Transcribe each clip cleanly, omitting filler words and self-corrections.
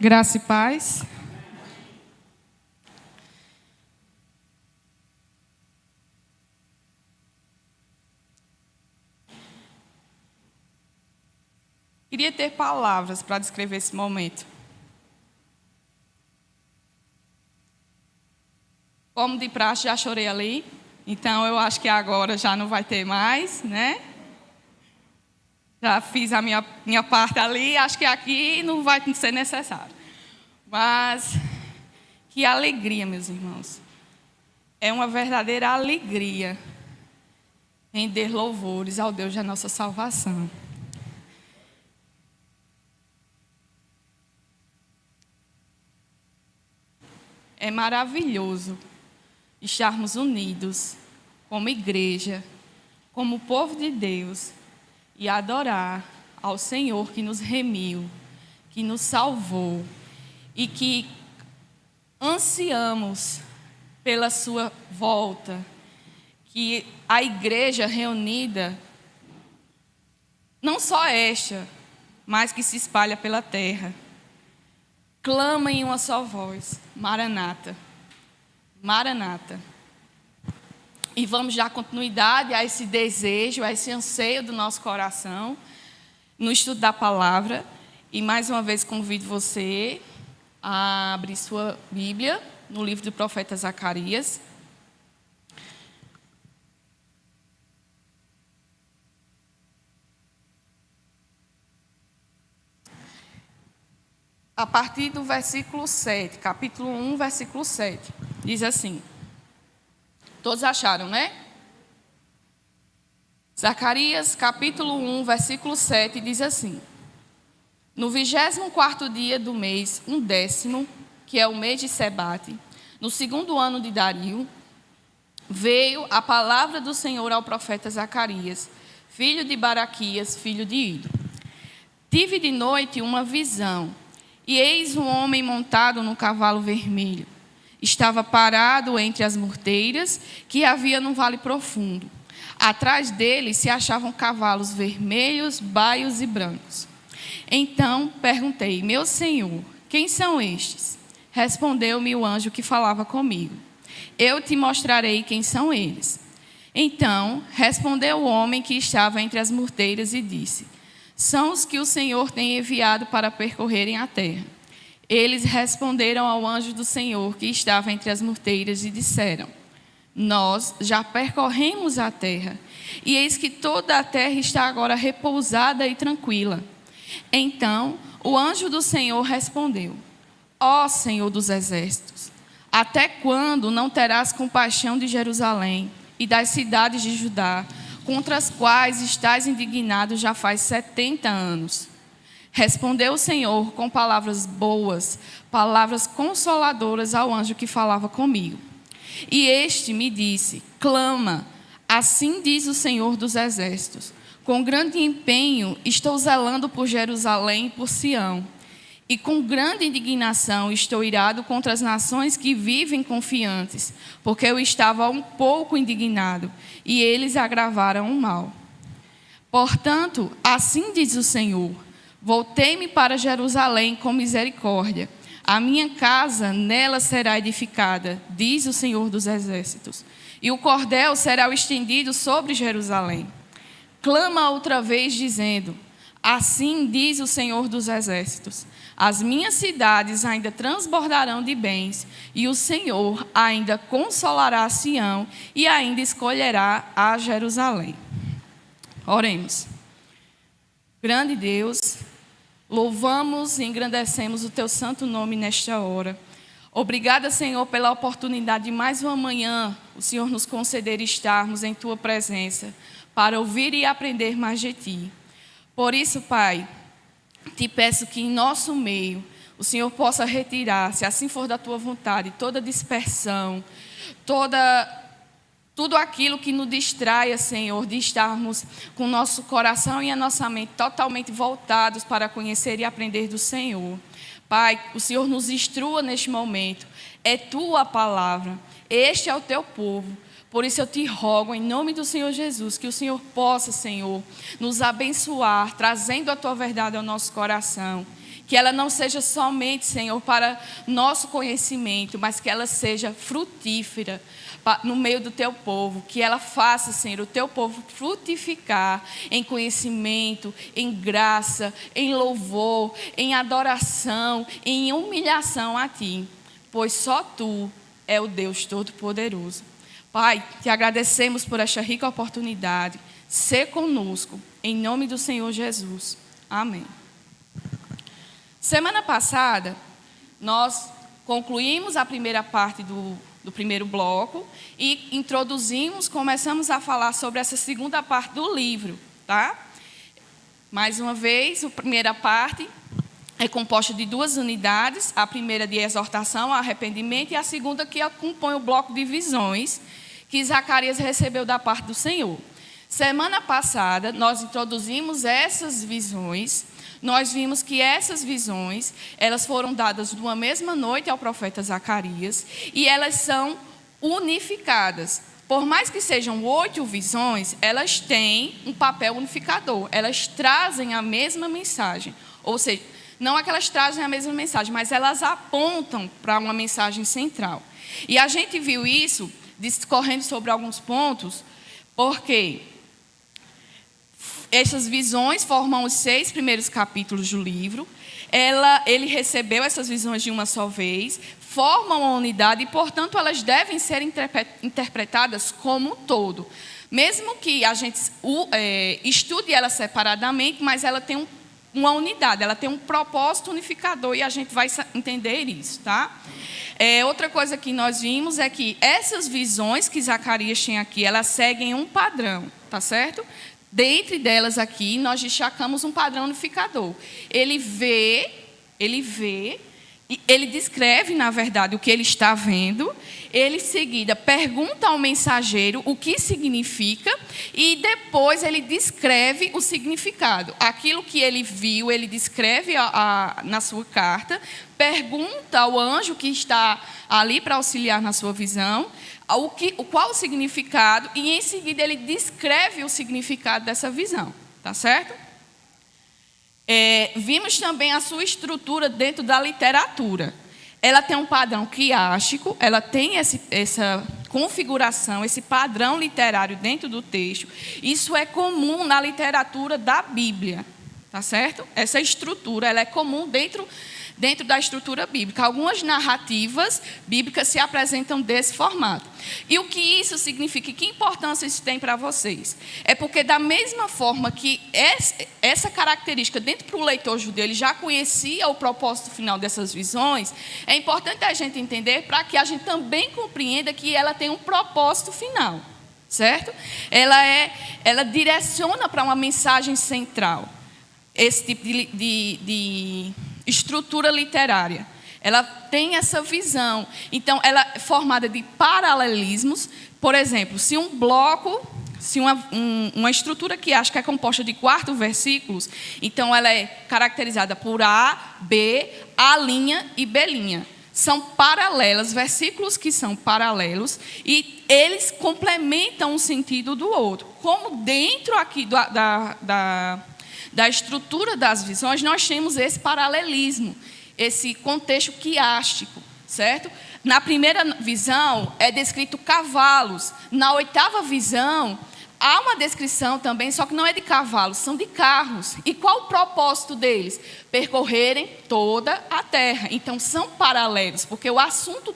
Graça e paz. Queria ter palavras para descrever esse momento. Como de praxe, já chorei ali, então eu acho que agora já não vai ter mais, né? Já fiz a minha parte ali, acho que aqui não vai ser necessário. Mas que alegria, meus irmãos. É uma verdadeira alegria render louvores ao Deus da nossa salvação. É maravilhoso estarmos unidos como igreja, como povo de Deus, e adorar ao Senhor que nos remiu, que nos salvou e que ansiamos pela sua volta, que a igreja reunida, não só esta, mas que se espalha pela terra, clama em uma só voz: Maranata, Maranata. E vamos dar continuidade a esse desejo, a esse anseio do nosso coração, no estudo da palavra. E mais uma vez convido você a abrir sua Bíblia no livro do profeta Zacarias. A partir do versículo 7, capítulo 1, versículo 7, diz assim. Todos acharam, né? Zacarias, capítulo 1, versículo 7, diz assim: No 24º dia do mês, 10º, que é o mês de Sebate, no 2º ano de Dario, veio a palavra do Senhor ao profeta Zacarias, filho de Baraquias, filho de Ido. Tive de noite uma visão, e eis um homem montado num cavalo vermelho. Estava parado entre as murteiras que havia num vale profundo. Atrás dele se achavam cavalos vermelhos, baios e brancos. Então perguntei: Meu senhor, quem são estes? Respondeu-me o anjo que falava comigo: Eu te mostrarei quem são eles. Então respondeu o homem que estava entre as murteiras e disse: São os que o Senhor tem enviado para percorrerem a terra. Eles responderam ao anjo do Senhor que estava entre as murteiras e disseram: Nós já percorremos a terra, e eis que toda a terra está agora repousada e tranquila. Então o anjo do Senhor respondeu: Ó Senhor dos exércitos, até quando não terás compaixão de Jerusalém e das cidades de Judá, contra as quais estás indignado já faz 70 anos? Respondeu o Senhor com palavras boas, palavras consoladoras ao anjo que falava comigo. E este me disse: Clama, assim diz o Senhor dos exércitos. Com grande empenho estou zelando por Jerusalém e por Sião. E com grande indignação estou irado contra as nações que vivem confiantes, porque eu estava um pouco indignado, e eles agravaram o mal. Portanto, assim diz o Senhor: Voltei-me para Jerusalém com misericórdia. A minha casa nela será edificada, diz o Senhor dos exércitos. E o cordel será estendido sobre Jerusalém. Clama outra vez, dizendo: Assim diz o Senhor dos exércitos: As minhas cidades ainda transbordarão de bens, e o Senhor ainda consolará Sião e ainda escolherá a Jerusalém. Oremos. Grande Deus, louvamos e engrandecemos o Teu santo nome nesta hora. Obrigada, Senhor, pela oportunidade de mais uma manhã o Senhor nos conceder estarmos em Tua presença para ouvir e aprender mais de Ti. Por isso, Pai, Te peço que em nosso meio o Senhor possa retirar, se assim for da Tua vontade, toda dispersão, tudo aquilo que nos distraia, Senhor, de estarmos com o nosso coração e a nossa mente totalmente voltados para conhecer e aprender do Senhor. Pai, o Senhor nos instrua neste momento. É Tua palavra. Este é o Teu povo. Por isso eu te rogo, em nome do Senhor Jesus, que o Senhor possa, Senhor, nos abençoar, trazendo a Tua verdade ao nosso coração. Que ela não seja somente, Senhor, para nosso conhecimento, mas que ela seja frutífera no meio do teu povo. Que ela faça, Senhor, o teu povo frutificar em conhecimento, em graça, em louvor, em adoração, em humilhação a Ti. Pois só Tu é o Deus Todo-Poderoso. Pai, te agradecemos por esta rica oportunidade. Sê conosco, em nome do Senhor Jesus. Amém. Semana passada, nós concluímos a primeira parte do primeiro bloco e começamos a falar sobre essa segunda parte do livro, tá? Mais uma vez, a primeira parte é composta de 2 unidades, a primeira de exortação, arrependimento, e a segunda que compõe o bloco de visões que Zacarias recebeu da parte do Senhor. Semana passada, nós introduzimos essas visões. Nós vimos que essas visões, elas foram dadas numa mesma noite ao profeta Zacarias, e elas são unificadas. Por mais que sejam 8 visões, elas têm um papel unificador. Elas trazem a mesma mensagem. Ou seja, não é que elas trazem a mesma mensagem, mas elas apontam para uma mensagem central. E a gente viu isso, discorrendo sobre alguns pontos, porque essas visões formam os 6 primeiros capítulos do livro. Ele recebeu essas visões de uma só vez, formam uma unidade e, portanto, elas devem ser interpretadas como um todo. Mesmo que a gente estude ela separadamente, mas ela tem uma unidade, ela tem um propósito unificador e a gente vai entender isso, tá? Outra coisa que nós vimos é que essas visões que Zacarias tem aqui, elas seguem um padrão, tá certo? Dentre delas aqui, nós destacamos um padrão unificador. Ele vê, ele descreve, na verdade, o que ele está vendo. Ele, em seguida, pergunta ao mensageiro o que significa e depois ele descreve o significado. Aquilo que ele viu, ele descreve na sua carta, pergunta ao anjo que está ali para auxiliar na sua visão, qual o significado, e em seguida ele descreve o significado dessa visão, tá certo? Vimos também a sua estrutura dentro da literatura. Ela tem um padrão quiástico, ela tem essa configuração, esse padrão literário dentro do texto. Isso é comum na literatura da Bíblia, tá certo? Essa estrutura, ela é comum dentro da estrutura bíblica. Algumas narrativas bíblicas se apresentam desse formato. E o que isso significa? Que importância isso tem para vocês? É porque, da mesma forma que essa característica, dentro para o leitor judeu, ele já conhecia o propósito final dessas visões, é importante a gente entender para que a gente também compreenda que ela tem um propósito final, certo? Ela direciona para uma mensagem central. Esse tipo de estrutura literária. Ela tem essa visão. Então, ela é formada de paralelismos. Por exemplo, se um bloco, uma estrutura que acho que é composta de 4 versículos, então ela é caracterizada por A, B, A' e B'. São paralelas, versículos que são paralelos, e eles complementam um sentido do outro. Como dentro aqui da estrutura das visões, nós temos esse paralelismo, esse contexto quiástico, certo? Na primeira visão, é descrito cavalos. Na 8ª visão, há uma descrição também, só que não é de cavalos, são de carros. E qual o propósito deles? Percorrerem toda a terra. Então, são paralelos, porque o assunto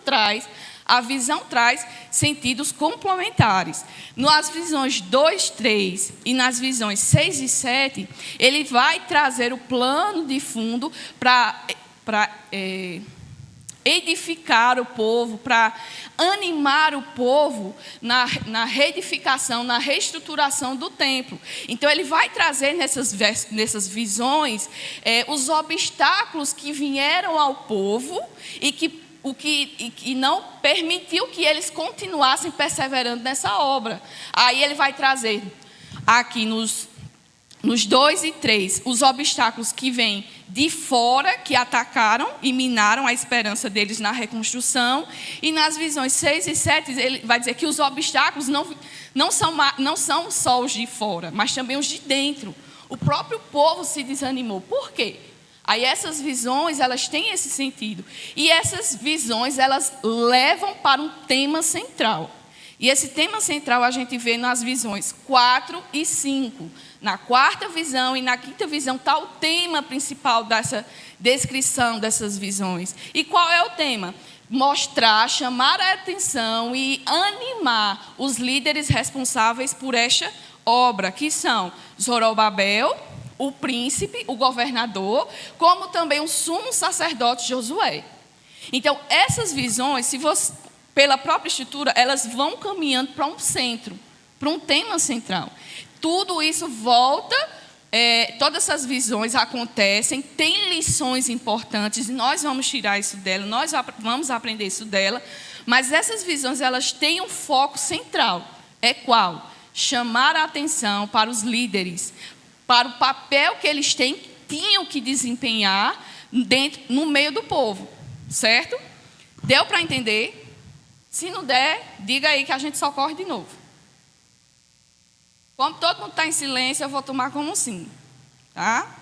a visão traz sentidos complementares. Nas visões 2, 3 e nas visões 6 e 7, ele vai trazer o plano de fundo para edificar o povo, para animar o povo na reedificação, na reestruturação do templo. Então, ele vai trazer nessas visões os obstáculos que vieram ao povo e que não permitiu que eles continuassem perseverando nessa obra. Aí ele vai trazer aqui nos 2 e 3 os obstáculos que vêm de fora, que atacaram e minaram a esperança deles na reconstrução. E nas visões 6 e 7, ele vai dizer que os obstáculos não são só os de fora, mas também os de dentro. O próprio povo se desanimou. Por quê? Aí essas visões, elas têm esse sentido. E essas visões, elas levam para um tema central. E esse tema central a gente vê nas visões 4 e 5. Na quarta visão e na quinta visão está o tema principal dessa descrição dessas visões. E qual é o tema? Mostrar, chamar a atenção e animar os líderes responsáveis por esta obra, que são Zorobabel, o príncipe, o governador, como também o sumo sacerdote Josué. Então, essas visões, pela própria estrutura, elas vão caminhando para um centro, para um tema central. Tudo isso volta, todas essas visões acontecem, tem lições importantes, nós vamos tirar isso dela, nós vamos aprender isso dela, mas essas visões, elas têm um foco central. É qual? Chamar a atenção para os líderes, para o papel que eles tinham que desempenhar no meio do povo, certo? Deu para entender? Se não der, diga aí que a gente socorre de novo. Como todo mundo está em silêncio, eu vou tomar como um sim, tá?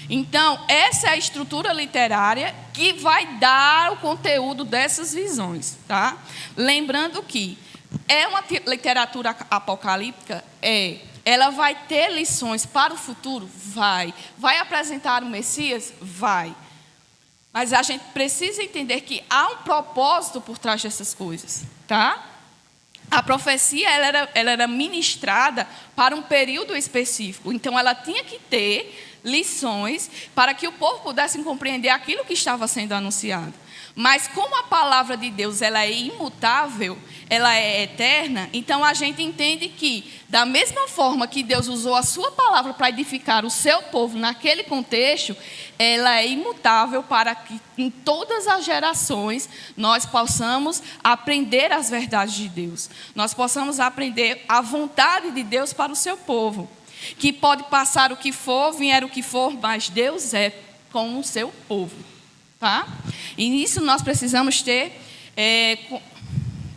Então, essa é a estrutura literária que vai dar o conteúdo dessas visões, tá? Lembrando que é uma literatura apocalíptica? Ela vai ter lições para o futuro? Vai. Vai apresentar o Messias? Vai. Mas a gente precisa entender que há um propósito por trás dessas coisas, tá? A profecia, ela era ministrada para um período específico. Então, ela tinha que ter lições para que o povo pudesse compreender aquilo que estava sendo anunciado. Mas como a palavra de Deus, ela é imutável, ela é eterna, então a gente entende que, da mesma forma que Deus usou a sua palavra para edificar o seu povo naquele contexto, ela é imutável para que em todas as gerações nós possamos aprender as verdades de Deus. Nós possamos aprender a vontade de Deus para o seu povo. Que pode passar o que for, vier o que for, mas Deus é com o seu povo. Tá? E nisso nós precisamos ter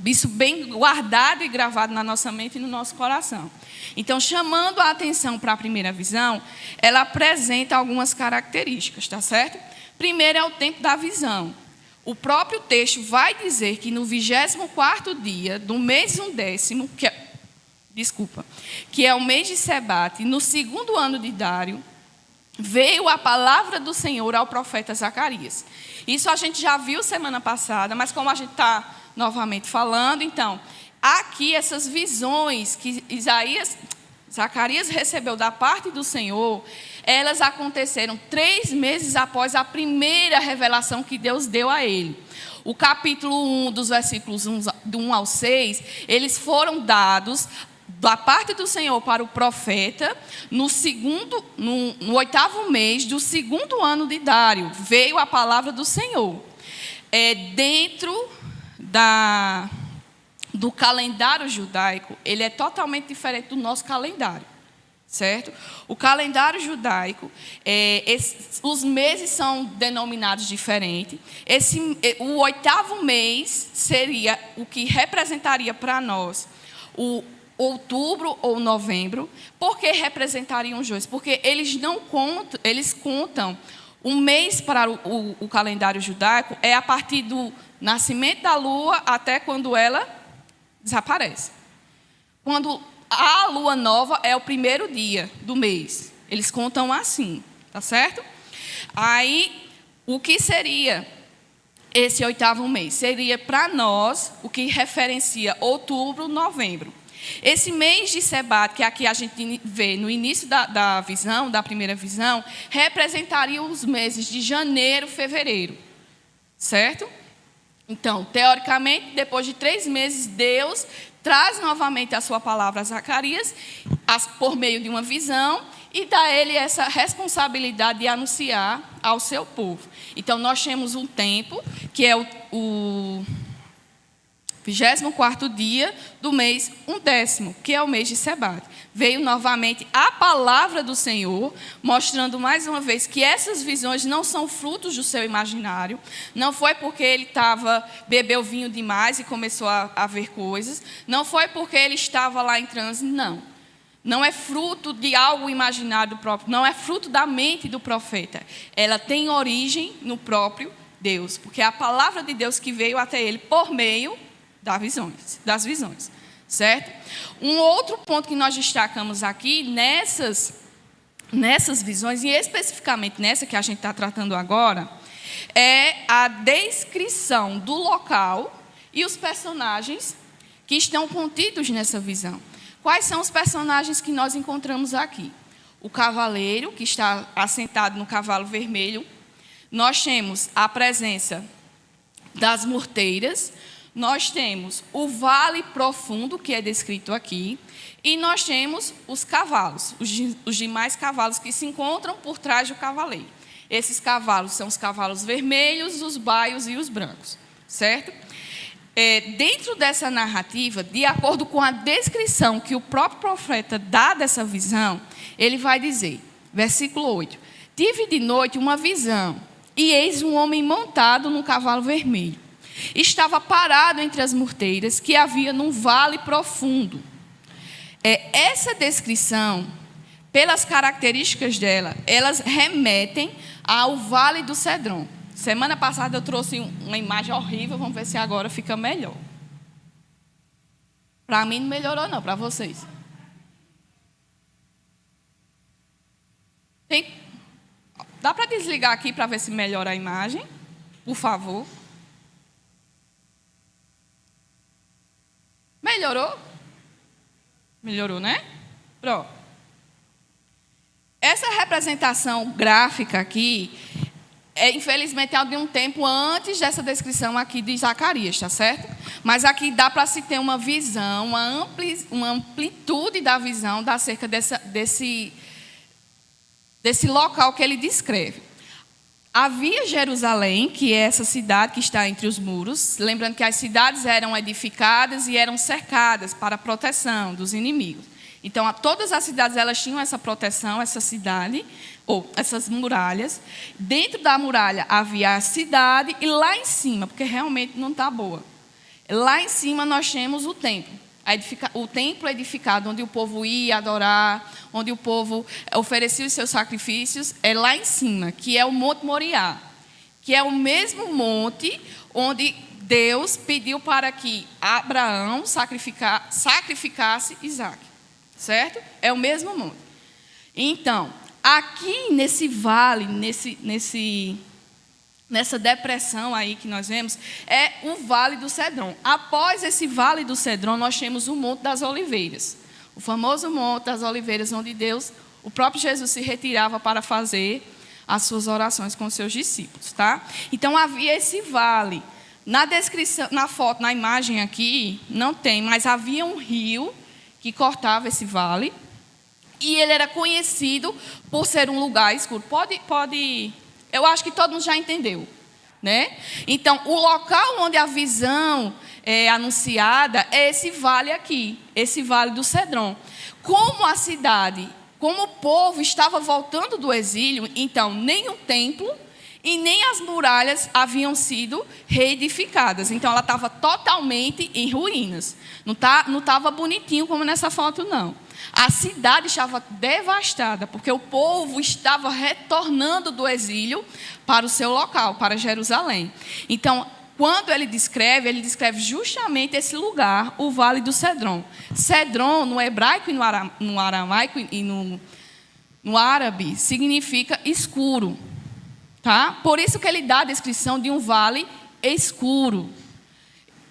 isso bem guardado e gravado na nossa mente e no nosso coração. Então, chamando a atenção para a primeira visão, ela apresenta algumas características, tá certo? Primeiro é o tempo da visão. O próprio texto vai dizer que no 24º dia do mês 1º, que é o mês de Sebate, no 2º ano de Dário, veio a palavra do Senhor ao profeta Zacarias. Isso a gente já viu semana passada, mas como a gente está novamente falando, então, aqui essas visões que Zacarias recebeu da parte do Senhor, elas aconteceram 3 meses após a primeira revelação que Deus deu a ele. O capítulo 1, dos versículos 1 ao 6, eles foram dados da parte do Senhor para o profeta, no 8º mês do 2º ano de Dário, veio a palavra do Senhor. Dentro do calendário judaico, ele é totalmente diferente do nosso calendário, certo? O calendário judaico, os meses são denominados diferente. O 8º mês seria o que representaria para nós o outubro ou novembro. Por que representariam os dois? Porque eles contam um mês para o calendário judaico, é a partir do nascimento da lua até quando ela desaparece. Quando a lua nova é o primeiro dia do mês. Eles contam assim, tá certo? Aí, o que seria esse 8º mês? Seria para nós o que referencia outubro, novembro. Esse mês de Sebate, que aqui a gente vê no início da visão, da primeira visão, representaria os meses de janeiro, fevereiro, certo? Então, teoricamente, depois de 3 meses, Deus traz novamente a sua palavra a Zacarias, por meio de uma visão, e dá a ele essa responsabilidade de anunciar ao seu povo. Então, nós temos um tempo, que é o 24º dia do mês 1º, que é o mês de Sebate. Veio novamente a palavra do Senhor, mostrando mais uma vez que essas visões não são frutos do seu imaginário. Não foi porque ele bebeu vinho demais e começou a ver coisas. Não foi porque ele estava lá em transe, não. Não é fruto de algo imaginário próprio, não é fruto da mente do profeta. Ela tem origem no próprio Deus, porque é a palavra de Deus que veio até ele por meio das visões, certo? Um outro ponto que nós destacamos aqui, nessas visões, e especificamente nessa que a gente está tratando agora, é a descrição do local e os personagens que estão contidos nessa visão. Quais são os personagens que nós encontramos aqui? O cavaleiro, que está assentado no cavalo vermelho. Nós temos a presença das murteiras. Nós temos o vale profundo, que é descrito aqui. E nós temos os cavalos, os demais cavalos que se encontram por trás do cavaleiro. Esses cavalos são os cavalos vermelhos, os baios e os brancos, certo? Dentro dessa narrativa, de acordo com a descrição que o próprio profeta dá dessa visão, ele vai dizer, versículo 8: tive de noite uma visão, e eis um homem montado num cavalo vermelho. Estava parado entre as murteiras que havia num vale profundo. Essa descrição, pelas características dela, elas remetem ao Vale do Cedron. Semana passada eu trouxe uma imagem horrível, vamos ver se agora fica melhor. Para mim não melhorou não, para vocês. Dá para desligar aqui para ver se melhora a imagem? Por favor. Melhorou? Melhorou, né? Pronto. Essa representação gráfica aqui, infelizmente, é de um tempo antes dessa descrição aqui de Zacarias, tá certo? Mas aqui dá para se ter uma visão, uma amplitude da visão acerca desse local que ele descreve. Havia Jerusalém, que é essa cidade que está entre os muros. Lembrando que as cidades eram edificadas e eram cercadas para a proteção dos inimigos. Então, todas as cidades elas tinham essa proteção, essa cidade, ou essas muralhas. Dentro da muralha havia a cidade e lá em cima, porque realmente não está boa. Lá em cima nós temos o templo. O templo edificado, onde o povo ia adorar, onde o povo oferecia os seus sacrifícios, é lá em cima, que é o Monte Moriá, que é o mesmo monte onde Deus pediu para que Abraão sacrificasse Isaac, certo? É o mesmo monte. Então, aqui nesse vale, nessa depressão aí que nós vemos, é o Vale do Cedron. Após esse Vale do Cedron, nós temos o Monte das Oliveiras. O famoso Monte das Oliveiras, onde o próprio Jesus se retirava para fazer as suas orações com os seus discípulos, tá? Então, havia esse vale. Na descrição, na foto, na imagem aqui, não tem, mas havia um rio que cortava esse vale. E ele era conhecido por ser um lugar escuro. Eu acho que todo mundo já entendeu, né? Então, o local onde a visão é anunciada é esse vale aqui, esse Vale do Cedron. Como a cidade, como o povo estava voltando do exílio, então nem o templo e nem as muralhas haviam sido reedificadas. Então, ela estava totalmente em ruínas. Não estava bonitinho como nessa foto, não. A cidade estava devastada, porque o povo estava retornando do exílio para o seu local, para Jerusalém. Então, quando ele descreve justamente esse lugar, o Vale do Cedron. Cedron, no hebraico e no aramaico e no árabe, significa escuro. Tá? Por isso que ele dá a descrição de um vale escuro,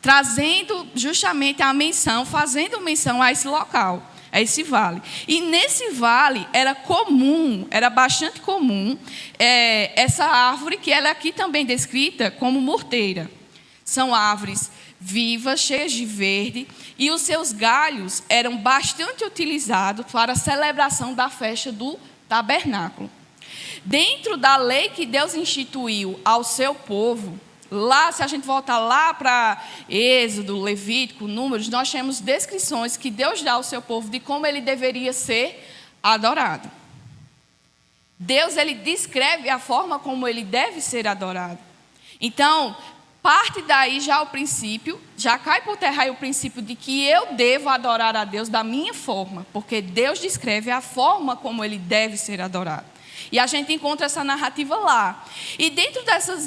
trazendo justamente a menção, fazendo menção a esse local. É esse vale. E nesse vale era bastante comum essa árvore, que ela é aqui também descrita como murteira. São árvores vivas, cheias de verde, e os seus galhos eram bastante utilizados para a celebração da festa do tabernáculo. Dentro da lei que Deus instituiu ao seu povo, lá, se a gente voltar lá para Êxodo, Levítico, Números, nós temos descrições que Deus dá ao seu povo de como ele deveria ser adorado. Deus, ele descreve a forma como ele deve ser adorado. Então, parte daí já o princípio, já cai por terra aí o princípio de que eu devo adorar a Deus da minha forma, porque Deus descreve a forma como Ele deve ser adorado. E a gente encontra essa narrativa lá. E dentro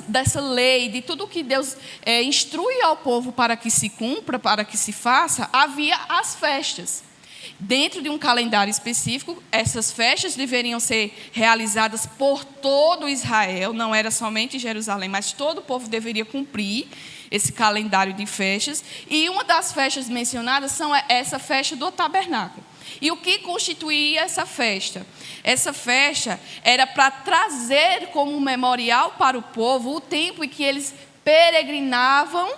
dessa lei, de tudo que Deus instrui ao povo para que se cumpra, para que se faça, havia as festas. Dentro de um calendário específico, essas festas deveriam ser realizadas por todo Israel, não era somente Jerusalém, mas todo o povo deveria cumprir esse calendário de festas. E uma das festas mencionadas são essa festa do tabernáculo. E o que constituía essa festa? Essa festa era para trazer como memorial para o povo o tempo em que eles peregrinavam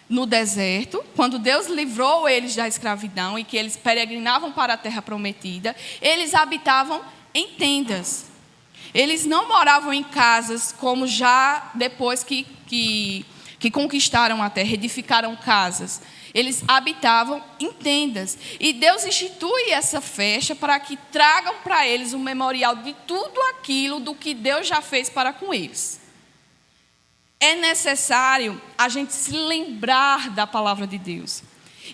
no deserto, quando Deus livrou eles da escravidão e que eles peregrinavam para a terra prometida. Eles habitavam em tendas. Eles não moravam em casas como já depois que conquistaram a terra, edificaram casas. Eles habitavam em tendas. E Deus institui essa festa para que tragam para eles um memorial de tudo aquilo do que Deus já fez para com eles. É necessário a gente se lembrar da palavra de Deus.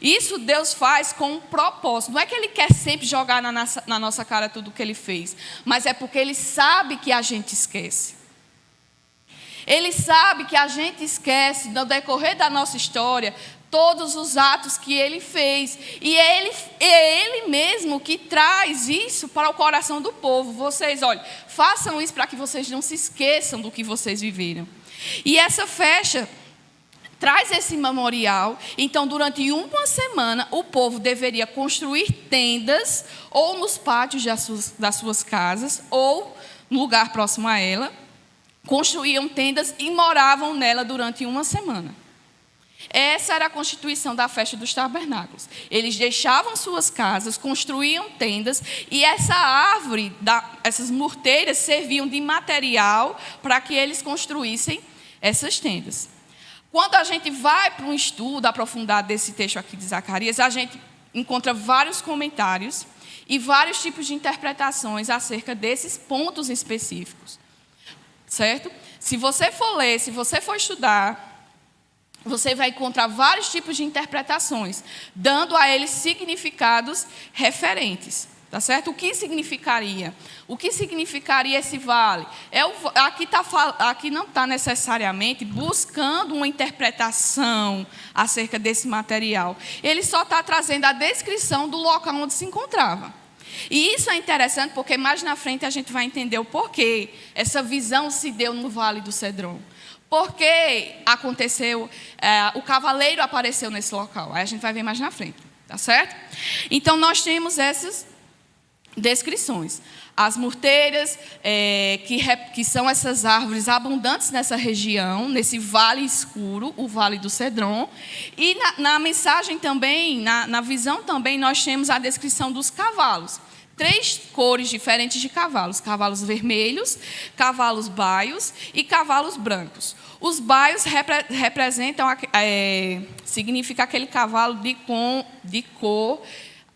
Isso Deus faz com um propósito. Não é que Ele quer sempre jogar na nossa cara tudo o que Ele fez, mas é porque Ele sabe que a gente esquece. Ele sabe que a gente esquece, no decorrer da nossa história, todos os atos que Ele fez. E é Ele mesmo que traz isso para o coração do povo. Vocês, olha, façam isso para que vocês não se esqueçam do que vocês viveram. E essa festa traz esse memorial. Então, durante uma semana, o povo deveria construir tendas, ou nos pátios das suas casas, ou no lugar próximo a ela. Construíam tendas e moravam nela durante uma semana. Essa era a constituição da festa dos tabernáculos. Eles deixavam suas casas, construíam tendas, e essa árvore, essas murteiras, serviam de material para que eles construíssem essas tendas. Quando a gente vai para um estudo aprofundado desse texto aqui de Zacarias, a gente encontra vários comentários e vários tipos de interpretações acerca desses pontos específicos. Certo? Se você for ler, se você for estudar, você vai encontrar vários tipos de interpretações, dando a eles significados referentes. Tá certo? O que significaria? O que significaria esse vale? Aqui não está necessariamente buscando uma interpretação acerca desse material. Ele só está trazendo a descrição do local onde se encontrava. E isso é interessante porque mais na frente a gente vai entender o porquê essa visão se deu no Vale do Cedron. Por que aconteceu, o cavaleiro apareceu nesse local? Aí a gente vai ver mais na frente, tá certo? Então nós temos essas descrições. As murteiras, que são essas árvores abundantes nessa região, nesse vale escuro, o Vale do Cedron. E na mensagem também, na visão também, nós temos a descrição dos cavalos. 3 cores diferentes de cavalos: cavalos vermelhos, cavalos baios e cavalos brancos. Os baios representam, significa aquele cavalo de cor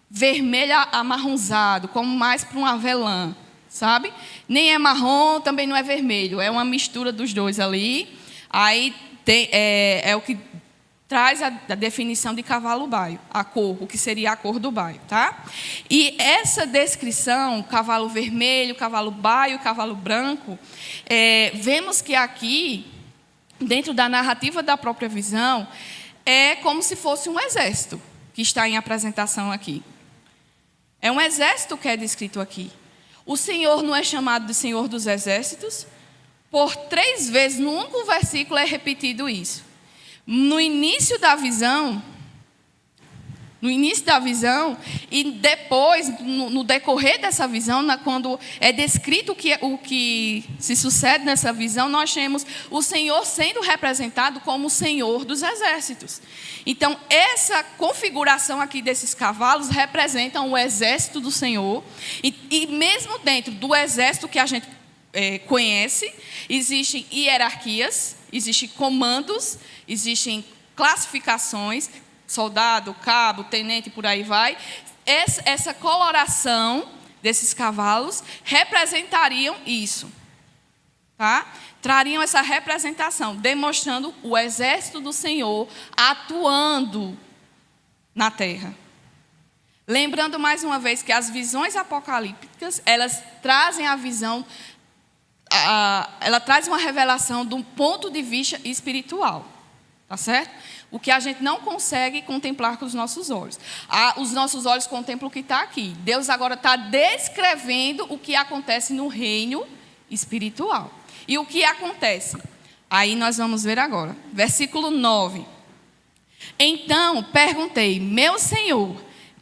vermelho amarronzado, como mais para um avelã, sabe? Nem é marrom, também não é vermelho, é uma mistura dos dois ali. Aí é o que traz a definição de cavalo baio, a cor, o que seria a cor do baio, tá? E essa descrição, cavalo vermelho, cavalo baio, cavalo branco, vemos que aqui, dentro da narrativa da própria visão, é como se fosse um exército que está em apresentação aqui. É um exército que é descrito aqui. O Senhor não é chamado de Senhor dos Exércitos? Por 3 vezes, no único versículo, é repetido isso. No início da visão, e depois, no decorrer dessa visão, quando é descrito o que se sucede nessa visão, nós temos o Senhor sendo representado como o Senhor dos Exércitos. Então, essa configuração aqui desses cavalos representa o exército do Senhor. E mesmo dentro do exército que a gente conhece, existem hierarquias, existem comandos, existem classificações, soldado, cabo, tenente, por aí vai. Essa coloração desses cavalos representariam isso. tá? Trariam essa representação, demonstrando o exército do Senhor atuando na terra. Lembrando mais uma vez que as visões apocalípticas, elas trazem a visão, ela traz uma revelação de um ponto de vista espiritual, tá certo? O que a gente não consegue contemplar com os nossos olhos. Os nossos olhos contemplam o que está aqui. Deus agora está descrevendo o que acontece no reino espiritual. E o que acontece? Aí nós vamos ver agora. Versículo 9. Então perguntei, meu Senhor,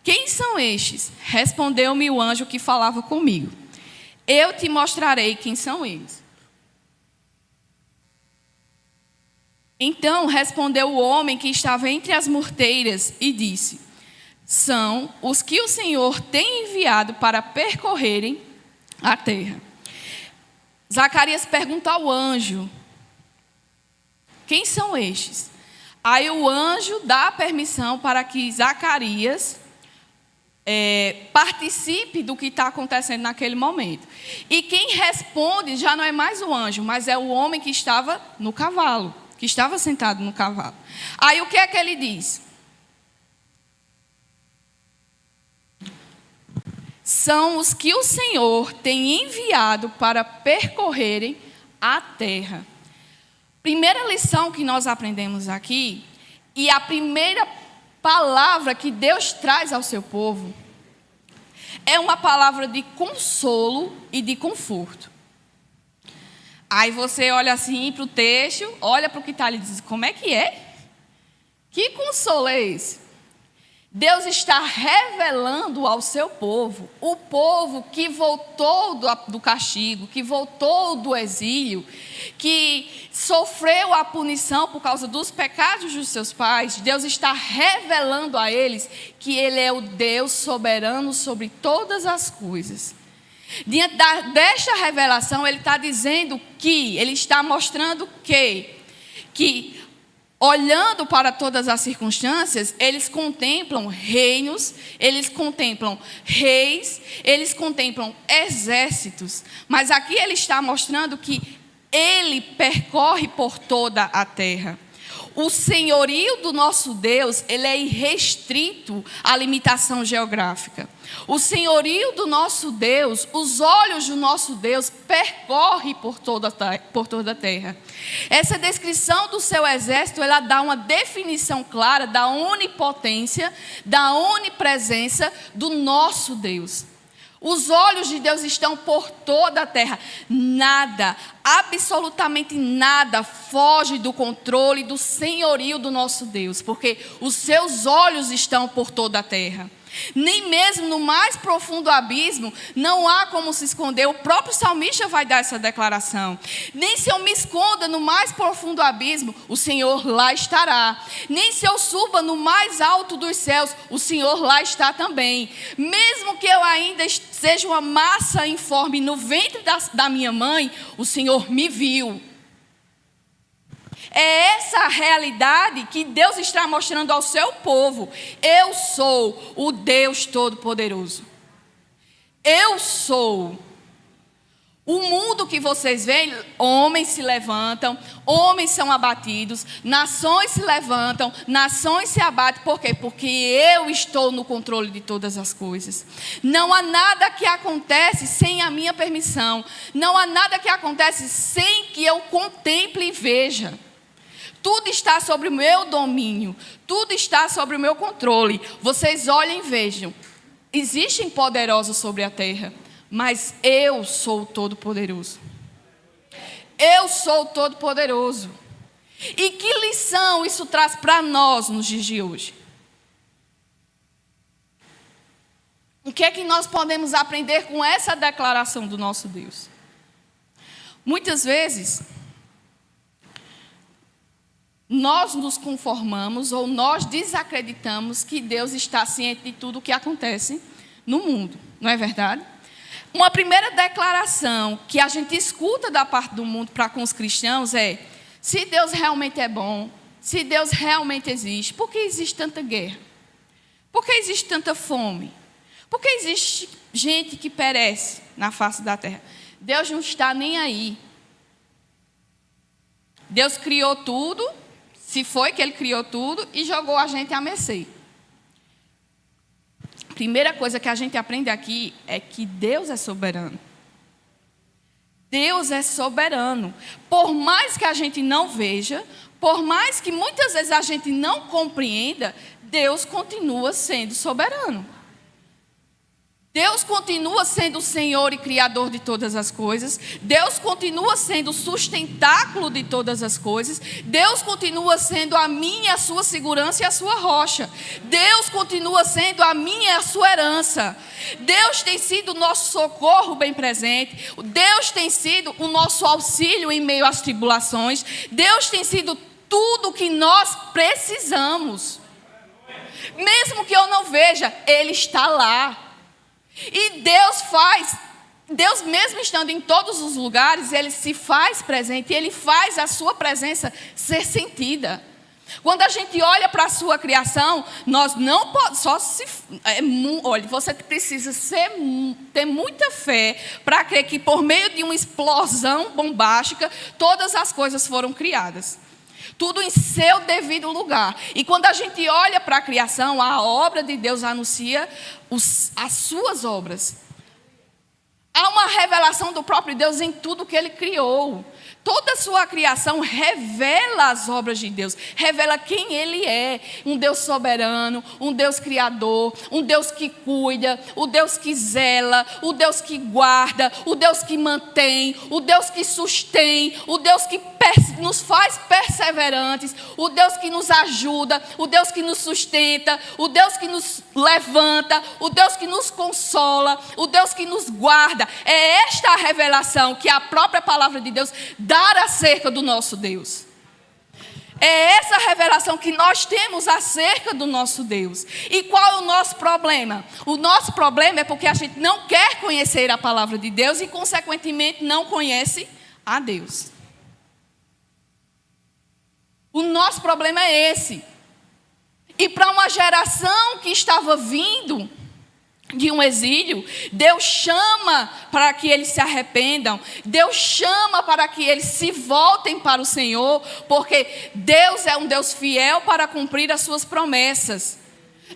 quem são estes? Respondeu-me o anjo que falava comigo. Eu te mostrarei quem são eles. Então respondeu o homem que estava entre as morteiras e disse, são os que o Senhor tem enviado para percorrerem a terra. Zacarias pergunta ao anjo, quem são estes? Aí o anjo dá a permissão para que Zacarias participe do que está acontecendo naquele momento. E quem responde já não é mais o anjo, mas é o homem que estava no cavalo, que estava sentado no cavalo. Aí o que é que ele diz? São os que o Senhor tem enviado para percorrerem a terra. Primeira lição que nós aprendemos aqui, e a primeira palavra que Deus traz ao seu povo, é uma palavra de consolo e de conforto. Aí você olha assim para o texto, olha para o que está ali e diz, como é que é? Que consolo é esse? Deus está revelando ao seu povo, o povo que voltou do castigo, que voltou do exílio, que sofreu a punição por causa dos pecados dos seus pais. Deus está revelando a eles que Ele é o Deus soberano sobre todas as coisas. Diante desta revelação, Ele está dizendo que, Ele está mostrando que olhando para todas as circunstâncias, eles contemplam reinos, eles contemplam reis, eles contemplam exércitos. Mas aqui ele está mostrando que ele percorre por toda a terra. O senhorio do nosso Deus, ele é irrestrito à limitação geográfica. O senhorio do nosso Deus, os olhos do nosso Deus percorrem por toda a terra. Essa descrição do seu exército, ela dá uma definição clara da onipotência, da onipresença do nosso Deus. Os olhos de Deus estão por toda a terra. Nada, absolutamente nada foge do controle, do senhorio do nosso Deus, porque os seus olhos estão por toda a terra. Nem mesmo no mais profundo abismo não há como se esconder. O próprio salmista vai dar essa declaração. Nem se eu me esconda no mais profundo abismo, o Senhor lá estará. Nem se eu suba no mais alto dos céus, o Senhor lá está também. Mesmo que eu ainda seja uma massa informe no ventre da minha mãe, o Senhor me viu. É essa a realidade que Deus está mostrando ao seu povo. Eu sou o Deus Todo-Poderoso. Eu sou. O mundo que vocês veem, homens se levantam, homens são abatidos, nações se levantam, nações se abatem. Por quê? Porque eu estou no controle de todas as coisas. Não há nada que acontece sem a minha permissão. Não há nada que acontece sem que eu contemple e veja. Tudo está sobre o meu domínio. Tudo está sobre o meu controle. Vocês olhem e vejam. Existem poderosos sobre a terra, mas eu sou o Todo-Poderoso. Eu sou o Todo-Poderoso. E que lição isso traz para nós nos dias de hoje? O que é que nós podemos aprender com essa declaração do nosso Deus? Muitas vezes nós nos conformamos ou nós desacreditamos que Deus está ciente de tudo o que acontece no mundo, não é verdade? Uma primeira declaração que a gente escuta da parte do mundo para com os cristãos é: se Deus realmente é bom, se Deus realmente existe, por que existe tanta guerra? Por que existe tanta fome? Por que existe gente que perece na face da terra? Deus não está nem aí. Deus criou tudo, se foi que Ele criou tudo, e jogou a gente à mercê. Primeira coisa que a gente aprende aqui é que Deus é soberano. Deus é soberano. Por mais que a gente não veja, por mais que muitas vezes a gente não compreenda, Deus continua sendo soberano. Deus continua sendo o Senhor e Criador de todas as coisas. Deus continua sendo o sustentáculo de todas as coisas. Deus continua sendo a minha, a sua segurança e a sua rocha. Deus continua sendo a minha e a sua herança. Deus tem sido o nosso socorro bem presente. Deus tem sido o nosso auxílio em meio às tribulações. Deus tem sido tudo o que nós precisamos. Mesmo que eu não veja, Ele está lá. E Deus mesmo estando em todos os lugares, Ele se faz presente, Ele faz a sua presença ser sentida. Quando a gente olha para a sua criação, nós não podemos, olha, você precisa ter muita fé para crer que por meio de uma explosão bombástica, todas as coisas foram criadas. Tudo em seu devido lugar. E quando a gente olha para a criação, a obra de Deus anuncia as suas obras. Há uma revelação do próprio Deus em tudo que Ele criou. Toda a sua criação revela as obras de Deus, revela quem Ele é. Um Deus soberano, um Deus criador, um Deus que cuida, o Deus que zela, o Deus que guarda, o Deus que mantém, o Deus que sustém, o Deus que nos faz perseverantes, o Deus que nos ajuda, o Deus que nos sustenta, o Deus que nos levanta, o Deus que nos consola, o Deus que nos guarda. É esta a revelação que a própria palavra de Deus dá acerca do nosso Deus. É essa revelação que nós temos acerca do nosso Deus. E qual é o nosso problema? O nosso problema é porque a gente não quer conhecer a palavra de Deus e, consequentemente, não conhece a Deus. O nosso problema é esse. E para uma geração que estava vindo de um exílio, Deus chama para que eles se arrependam. Deus chama para que eles se voltem para o Senhor, porque Deus é um Deus fiel para cumprir as suas promessas.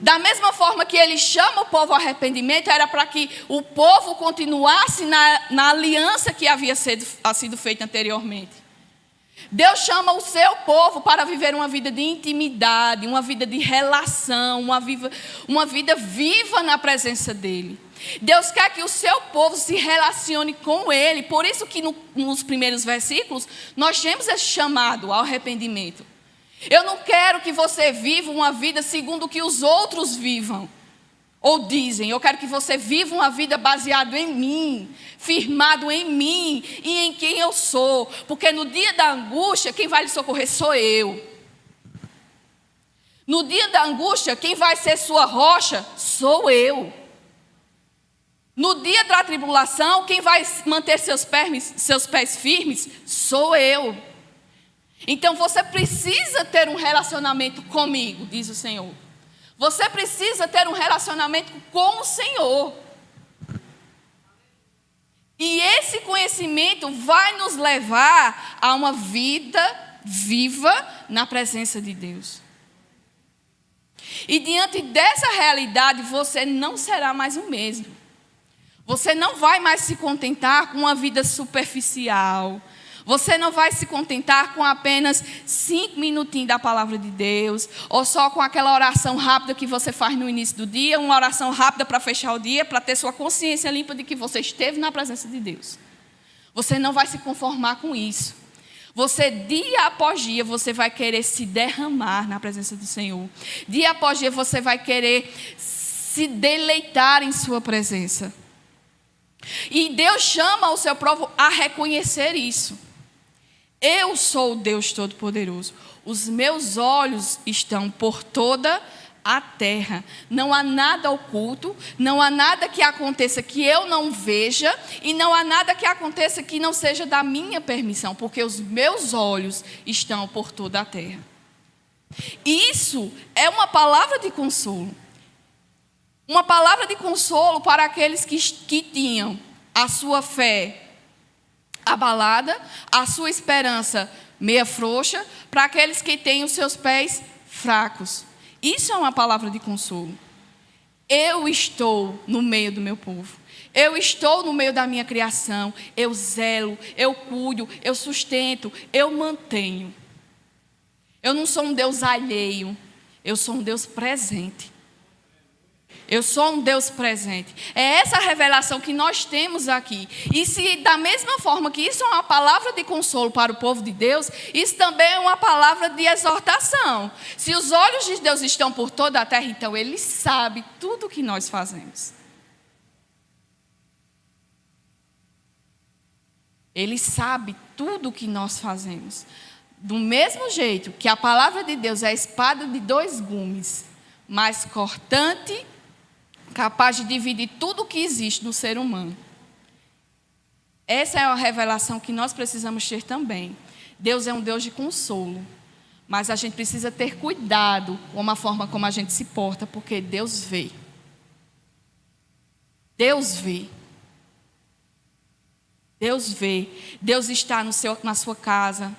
Da mesma forma que Ele chama o povo ao arrependimento, era para que o povo continuasse na aliança que havia sido feita anteriormente. Deus chama o seu povo para viver uma vida de intimidade, uma vida de relação, uma vida viva na presença dEle. Deus quer que o seu povo se relacione com Ele. Por isso que nos primeiros versículos nós temos esse chamado ao arrependimento. Eu não quero que você viva uma vida segundo o que os outros vivam ou dizem. Eu quero que você viva uma vida baseada em mim, firmado em mim e em quem eu sou. Porque no dia da angústia, quem vai lhe socorrer sou eu. No dia da angústia, quem vai ser sua rocha sou eu. No dia da tribulação, quem vai manter seus pés firmes sou eu. Então você precisa ter um relacionamento comigo, diz o Senhor. Você precisa ter um relacionamento com o Senhor. E esse conhecimento vai nos levar a uma vida viva na presença de Deus. E diante dessa realidade, você não será mais o mesmo. Você não vai mais se contentar com uma vida superficial. Você não vai se contentar com apenas 5 minutinhos da palavra de Deus, ou só com aquela oração rápida que você faz no início do dia, uma oração rápida para fechar o dia, para ter sua consciência limpa de que você esteve na presença de Deus. Você não vai se conformar com isso. Você, dia após dia, você vai querer se derramar na presença do Senhor. Dia após dia, você vai querer se deleitar em sua presença. E Deus chama o seu povo a reconhecer isso. Eu sou o Deus Todo-Poderoso. Os meus olhos estão por toda a terra. Não há nada oculto, não há nada que aconteça que eu não veja, e não há nada que aconteça que não seja da minha permissão, porque os meus olhos estão por toda a terra. Isso é uma palavra de consolo. Uma palavra de consolo para aqueles que tinham a sua fé abalada, a sua esperança meia frouxa, para aqueles que têm os seus pés fracos. Isso é uma palavra de consolo. Eu estou no meio do meu povo. Eu estou no meio da minha criação. Eu zelo, eu cuido, eu sustento, eu mantenho. Eu não sou um Deus alheio. Eu sou um Deus presente. Eu sou um Deus presente. É essa revelação que nós temos aqui. E se da mesma forma que isso é uma palavra de consolo para o povo de Deus, isso também é uma palavra de exortação. Se os olhos de Deus estão por toda a terra, então Ele sabe tudo o que nós fazemos. Ele sabe tudo o que nós fazemos. Do mesmo jeito que a palavra de Deus é a espada de dois gumes, mais cortante, capaz de dividir tudo o que existe no ser humano. Essa é a revelação que nós precisamos ter também. Deus é um Deus de consolo, mas a gente precisa ter cuidado com a forma como a gente se porta, porque Deus vê. Deus vê. Deus vê. Deus está na sua casa.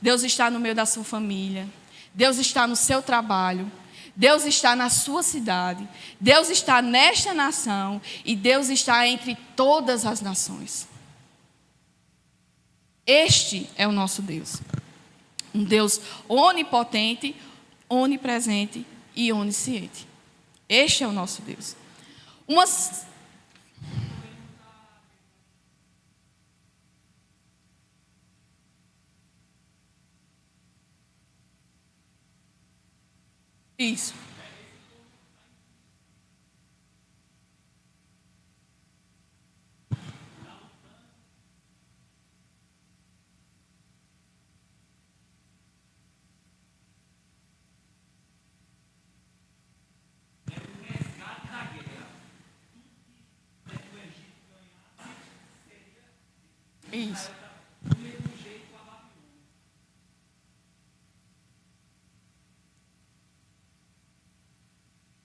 Deus está no meio da sua família. Deus está no seu trabalho. Deus está na sua cidade, Deus está nesta nação e Deus está entre todas as nações. Este é o nosso Deus. Um Deus onipotente, onipresente e onisciente. Este é o nosso Deus. Isso. Isso.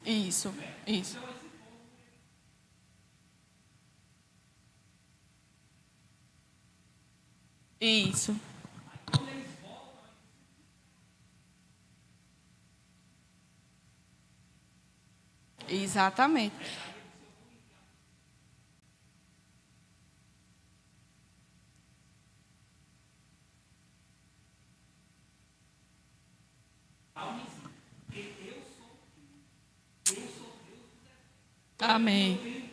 Isso. Isso. Isso. Exatamente. Amém.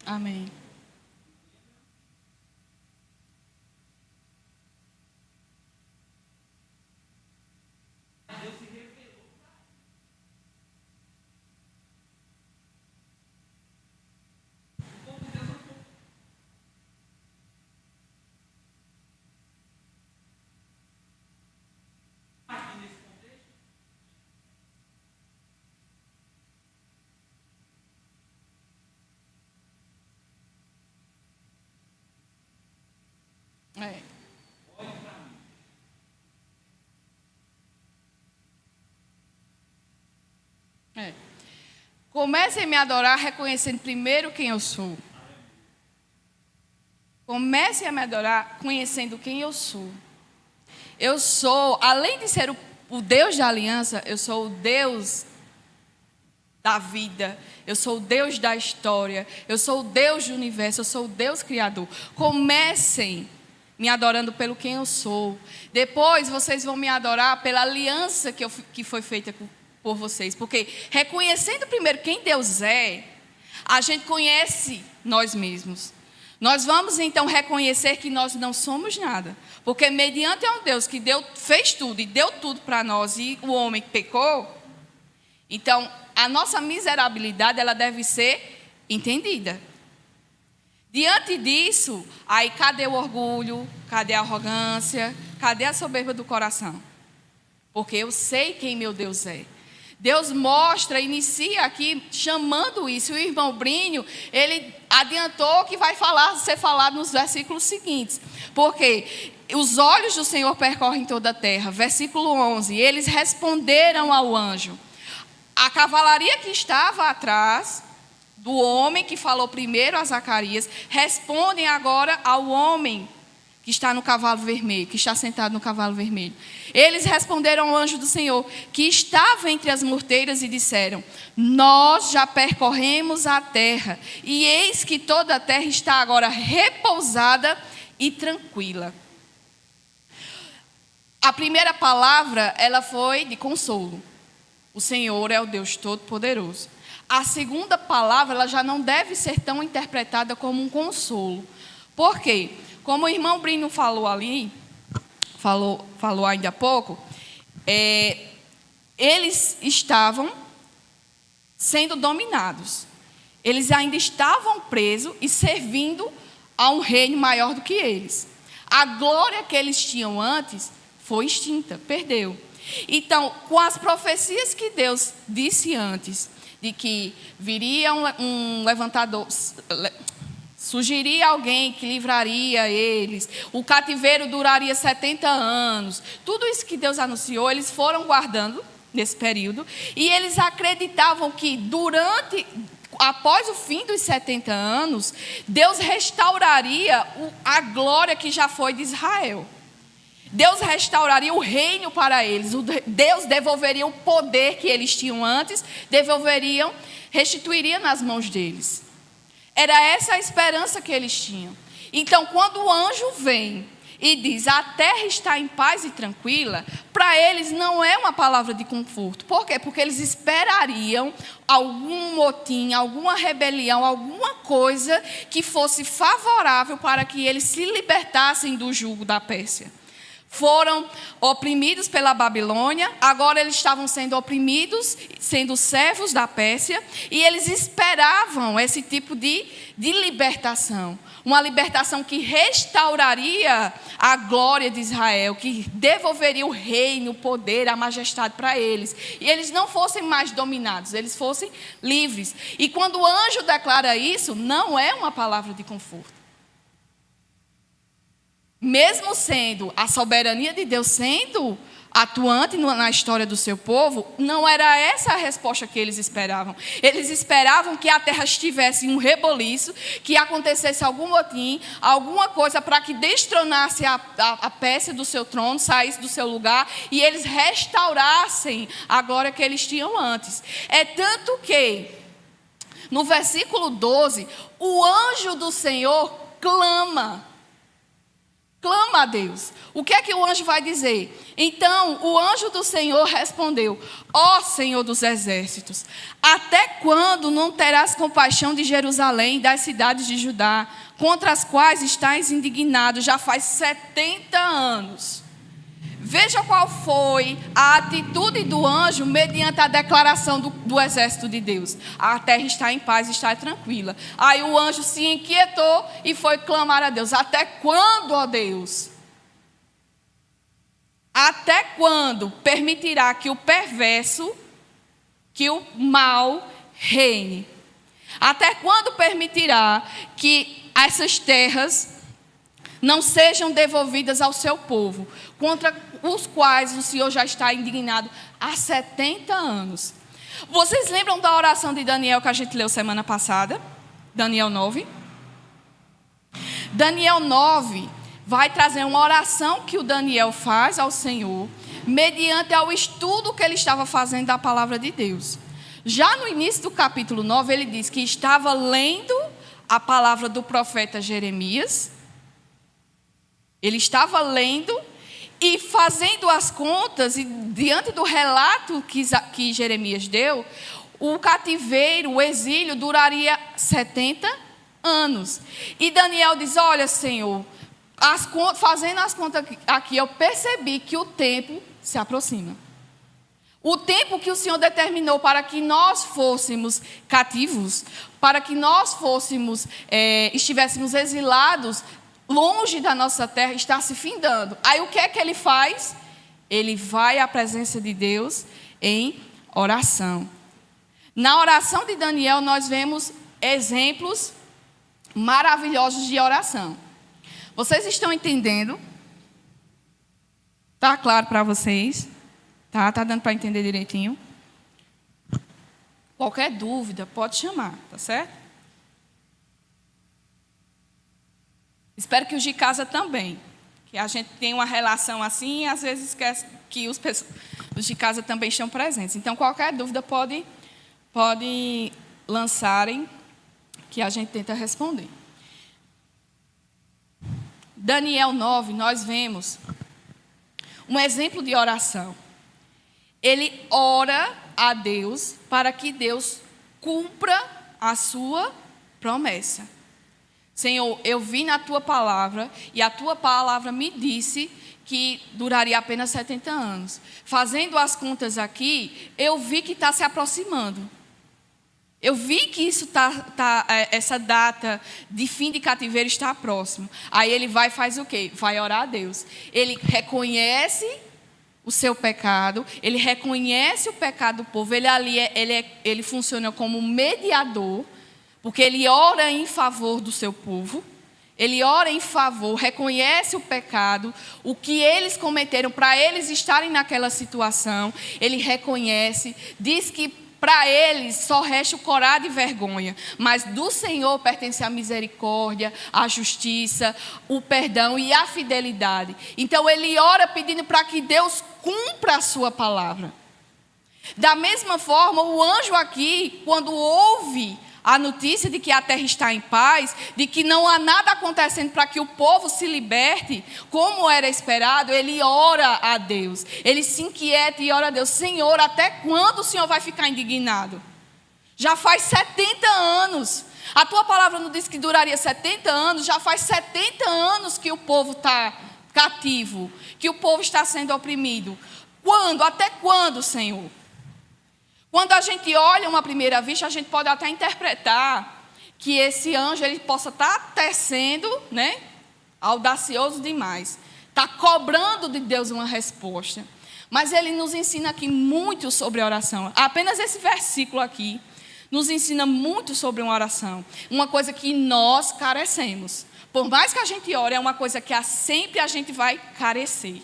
Amém. É. É. Comecem a me adorar reconhecendo primeiro quem eu sou. Comecem a me adorar conhecendo quem eu sou. Eu sou, além de ser o Deus da aliança, eu sou o Deus da vida. Eu sou o Deus da história. Eu sou o Deus do universo. Eu sou o Deus criador. Comecem me adorando pelo quem eu sou. Depois vocês vão me adorar pela aliança que foi feita por vocês. Porque reconhecendo primeiro quem Deus é, a gente conhece nós mesmos. Nós vamos então reconhecer que nós não somos nada. Porque mediante um Deus que fez tudo e deu tudo para nós e o homem pecou, então a nossa miserabilidade ela deve ser entendida. Diante disso, aí cadê o orgulho? Cadê a arrogância? Cadê a soberba do coração? Porque eu sei quem meu Deus é. Deus inicia aqui chamando isso. O irmão Brinho, ele adiantou que vai ser falado nos versículos seguintes. Porque os olhos do Senhor percorrem toda a terra. Versículo 11. Eles responderam ao anjo. A cavalaria que estava atrás do homem que falou primeiro a Zacarias, respondem agora ao homem que está no cavalo vermelho, que está sentado no cavalo vermelho. Eles responderam ao anjo do Senhor, que estava entre as morteiras, e disseram: nós já percorremos a terra, e eis que toda a terra está agora repousada e tranquila. A primeira palavra, ela foi de consolo. O Senhor é o Deus Todo-Poderoso. A segunda palavra, ela já não deve ser tão interpretada como um consolo. Por quê? Como o irmão Brino falou ali, falou ainda há pouco, eles estavam sendo dominados. Eles ainda estavam presos e servindo a um reino maior do que eles. A glória que eles tinham antes foi extinta, perdeu. Então, com as profecias que Deus disse antes, de que viria um levantador, surgiria alguém que livraria eles, o cativeiro duraria 70 anos, tudo isso que Deus anunciou, eles foram guardando nesse período, e eles acreditavam que após o fim dos 70 anos, Deus restauraria a glória que já foi de Israel. Deus restauraria o reino para eles. Deus devolveria o poder que eles tinham antes, restituiria nas mãos deles. Era essa a esperança que eles tinham. Então, quando o anjo vem e diz: a terra está em paz e tranquila, para eles não é uma palavra de conforto. Por quê? Porque eles esperariam algum motim, alguma rebelião, alguma coisa que fosse favorável para que eles se libertassem do jugo da Pérsia. Foram oprimidos pela Babilônia, agora eles estavam sendo oprimidos, sendo servos da Pérsia, e eles esperavam esse tipo de libertação. Uma libertação que restauraria a glória de Israel, que devolveria o reino, o poder, a majestade para eles. E eles não fossem mais dominados, eles fossem livres. E quando o anjo declara isso, não é uma palavra de conforto. Mesmo sendo a soberania de Deus sendo atuante na história do seu povo, não era essa a resposta que eles esperavam. Eles esperavam que a terra estivesse em um reboliço, que acontecesse algum motim, alguma coisa para que destronasse a Pérsia do seu trono, saísse do seu lugar, e eles restaurassem a glória que eles tinham antes. É tanto que, no versículo 12, o anjo do Senhor clama a Deus. O que é que o anjo vai dizer? Então, o anjo do Senhor respondeu: ó Senhor dos exércitos, até quando não terás compaixão de Jerusalém e das cidades de Judá, contra as quais estás indignado já faz 70 anos? Veja qual foi a atitude do anjo mediante a declaração do exército de Deus. A terra está em paz, está tranquila. Aí o anjo se inquietou e foi clamar a Deus: até quando, ó Deus? Até quando permitirá que o perverso, que o mal reine? Até quando permitirá que essas terras não sejam devolvidas ao seu povo, contra os quais o Senhor já está indignado há 70 anos. Vocês lembram da oração de Daniel que a gente leu semana passada? Daniel 9. Daniel 9 vai trazer uma oração que o Daniel faz ao Senhor, mediante ao estudo que ele estava fazendo da palavra de Deus. Já no início do capítulo 9, ele diz que estava lendo a palavra do profeta Jeremias. Ele estava lendo e fazendo as contas, e diante do relato que Jeremias deu, o cativeiro, o exílio, duraria 70 anos. E Daniel diz: olha, Senhor, fazendo as contas aqui, eu percebi que o tempo se aproxima. O tempo que o Senhor determinou para que nós fôssemos cativos, para que nós estivéssemos exilados, longe da nossa terra, está se findando. Aí o que é que ele faz? Ele vai à presença de Deus em oração. Na oração de Daniel, nós vemos exemplos maravilhosos de oração. Vocês estão entendendo? Está claro para vocês? Tá dando para entender direitinho? Qualquer dúvida, pode chamar, tá certo? Espero que os de casa também. Que a gente tem uma relação assim e às vezes esquece que os de casa também estão presentes. Então, qualquer dúvida pode lançarem, que a gente tenta responder. Daniel 9, nós vemos um exemplo de oração. Ele ora a Deus para que Deus cumpra a sua promessa. Senhor, eu vi na tua palavra e a tua palavra me disse que duraria apenas 70 anos. Fazendo as contas aqui, eu vi que está se aproximando. Eu vi que essa data de fim de cativeiro está próxima. Aí ele vai e faz o quê? Vai orar a Deus. Ele reconhece o seu pecado, ele reconhece o pecado do povo. Ele funciona como mediador, porque ele ora em favor do seu povo. Ele ora em favor, reconhece o pecado, o que eles cometeram para eles estarem naquela situação. Ele reconhece, diz que para eles só resta o corar de vergonha, mas do Senhor pertence a misericórdia, a justiça, o perdão e a fidelidade. Então ele ora pedindo para que Deus cumpra a sua palavra. Da mesma forma, o anjo aqui, quando ouve a notícia de que a terra está em paz, de que não há nada acontecendo para que o povo se liberte, como era esperado, ele ora a Deus. Ele se inquieta e ora a Deus: Senhor, até quando o Senhor vai ficar indignado? Já faz 70 anos. A tua palavra não disse que duraria 70 anos, já faz 70 anos que o povo está cativo, que o povo está sendo oprimido. Quando? Até quando, Senhor? Quando a gente olha uma primeira vista, a gente pode até interpretar que esse anjo ele possa estar até sendo, audacioso demais. Está cobrando de Deus uma resposta. Mas ele nos ensina aqui muito sobre oração. Apenas esse versículo aqui nos ensina muito sobre uma oração. Uma coisa que nós carecemos. Por mais que a gente ore, é uma coisa que sempre a gente vai carecer.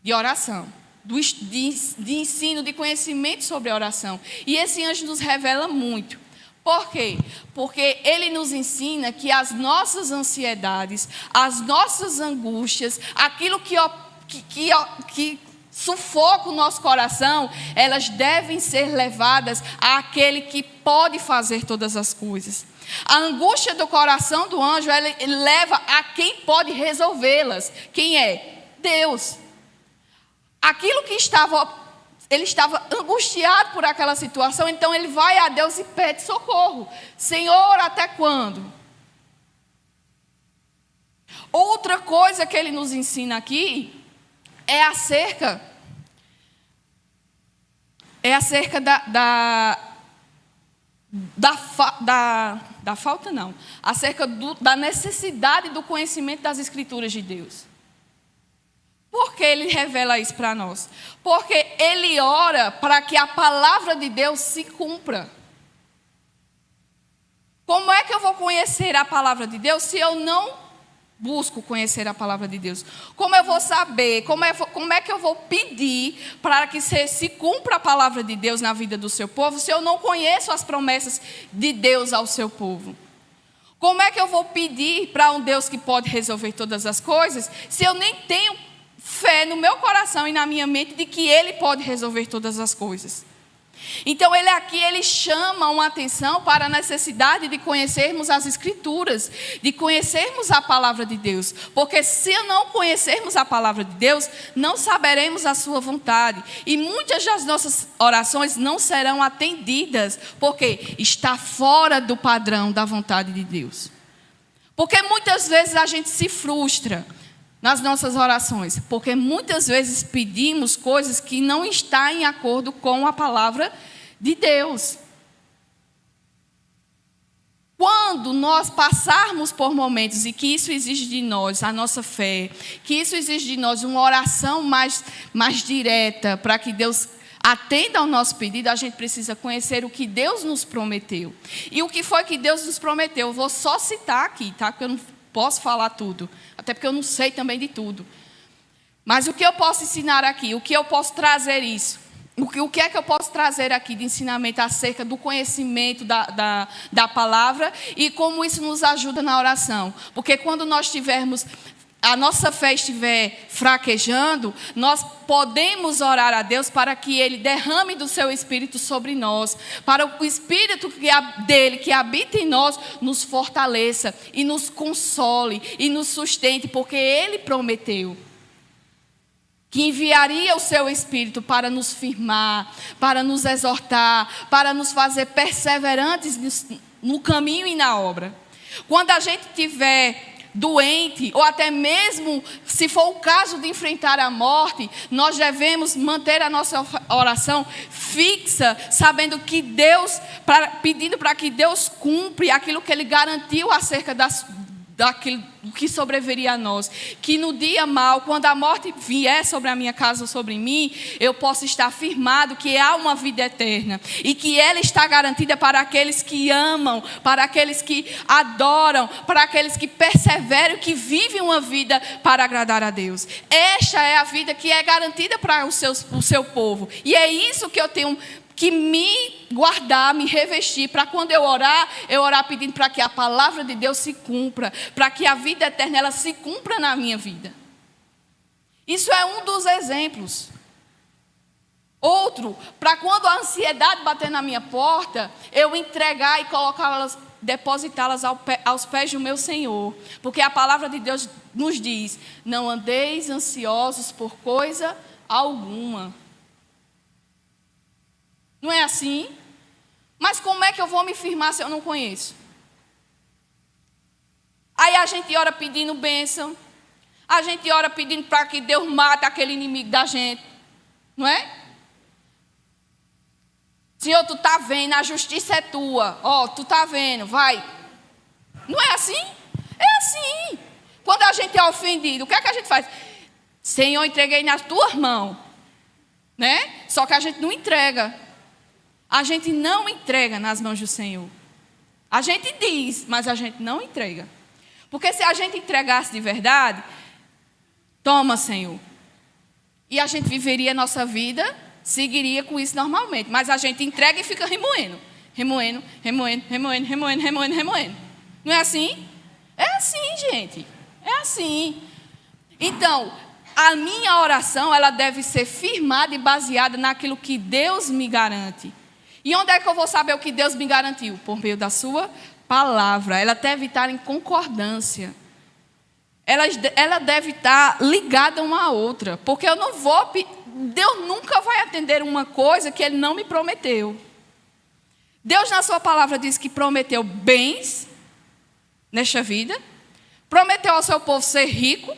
De oração. De ensino, de conhecimento sobre a oração. E esse anjo nos revela muito. Por quê? Porque ele nos ensina que as nossas ansiedades, as nossas angústias, aquilo que sufoca o nosso coração, elas devem ser levadas àquele que pode fazer todas as coisas. A angústia do coração do anjo, ela leva a quem pode resolvê-las. Quem é? Deus. Aquilo que ele estava angustiado por aquela situação, então ele vai a Deus e pede socorro. Senhor, até quando? Outra coisa que ele nos ensina aqui é acerca da necessidade do conhecimento das Escrituras de Deus. Por que ele revela isso para nós? Porque ele ora para que a palavra de Deus se cumpra. Como é que eu vou conhecer a palavra de Deus se eu não busco conhecer a palavra de Deus? Como eu vou saber? Como é que eu vou pedir para que se cumpra a palavra de Deus na vida do seu povo se eu não conheço as promessas de Deus ao seu povo? Como é que eu vou pedir para um Deus que pode resolver todas as coisas se eu nem tenho fé no meu coração e na minha mente de que Ele pode resolver todas as coisas? Então ele chama uma atenção para a necessidade de conhecermos as Escrituras, de conhecermos a palavra de Deus, porque se não conhecermos a palavra de Deus, não saberemos a sua vontade, e muitas das nossas orações não serão atendidas, porque está fora do padrão da vontade de Deus. Porque muitas vezes a gente se frustra nas nossas orações, porque muitas vezes pedimos coisas que não estão em acordo com a palavra de Deus. Quando nós passarmos por momentos e que isso exige de nós a nossa fé, que isso exige de nós uma oração mais direta para que Deus atenda ao nosso pedido, a gente precisa conhecer o que Deus nos prometeu. E o que foi que Deus nos prometeu? Eu vou só citar aqui, tá? Porque eu não posso falar tudo, até porque eu não sei também de tudo. Mas o que eu posso ensinar aqui, o que eu posso trazer isso? O que é que eu posso trazer aqui de ensinamento acerca do conhecimento da palavra e como isso nos ajuda na oração? Porque quando nós tivermos, a nossa fé estiver fraquejando, nós podemos orar a Deus para que Ele derrame do seu Espírito sobre nós, para o Espírito dele que habita em nós nos fortaleça e nos console e nos sustente, porque Ele prometeu que enviaria o seu Espírito para nos firmar, para nos exortar, para nos fazer perseverantes no caminho e na obra. Quando a gente estiver doente, ou até mesmo se for o caso de enfrentar a morte, nós devemos manter a nossa oração fixa, sabendo que Deus, pedindo para que Deus cumpra aquilo que Ele garantiu acerca daquilo que sobreviria a nós, que no dia mau, quando a morte vier sobre a minha casa ou sobre mim, eu possa estar firmado que há uma vida eterna e que ela está garantida para aqueles que amam, para aqueles que adoram, para aqueles que perseveram, que vivem uma vida para agradar a Deus. Esta é a vida que é garantida para o seu povo, e é isso que eu tenho que me guardar, me revestir, para quando eu orar pedindo para que a palavra de Deus se cumpra, para que a vida eterna ela se cumpra na minha vida. Isso é um dos exemplos. Outro, para quando a ansiedade bater na minha porta, eu entregar e colocá-las, depositá-las aos pés do meu Senhor, porque a palavra de Deus nos diz: não andeis ansiosos por coisa alguma. Não é assim? Mas como é que eu vou me firmar se eu não conheço? Aí a gente ora pedindo bênção. A gente ora pedindo para que Deus mate aquele inimigo da gente. Não é? Senhor, tu está vendo, a justiça é tua. Ó, tu está vendo, vai. Não é assim? É assim. Quando a gente é ofendido, o que é que a gente faz? Senhor, entreguei nas tuas mãos. Né? Só que a gente não entrega. A gente não entrega nas mãos do Senhor. A gente diz, mas a gente não entrega. Porque se a gente entregasse de verdade, toma, Senhor. E a gente viveria a nossa vida, seguiria com isso normalmente. Mas a gente entrega e fica remoendo. Remoendo. Não é assim? É assim, gente. É assim. Então, a minha oração, ela deve ser firmada e baseada naquilo que Deus me garante. E onde é que eu vou saber o que Deus me garantiu? Por meio da sua palavra. Ela deve estar em concordância. Ela deve estar ligada uma à outra. Porque eu não vou... Deus nunca vai atender uma coisa que Ele não me prometeu. Deus na sua palavra diz que prometeu bens nesta vida. Prometeu ao seu povo ser rico.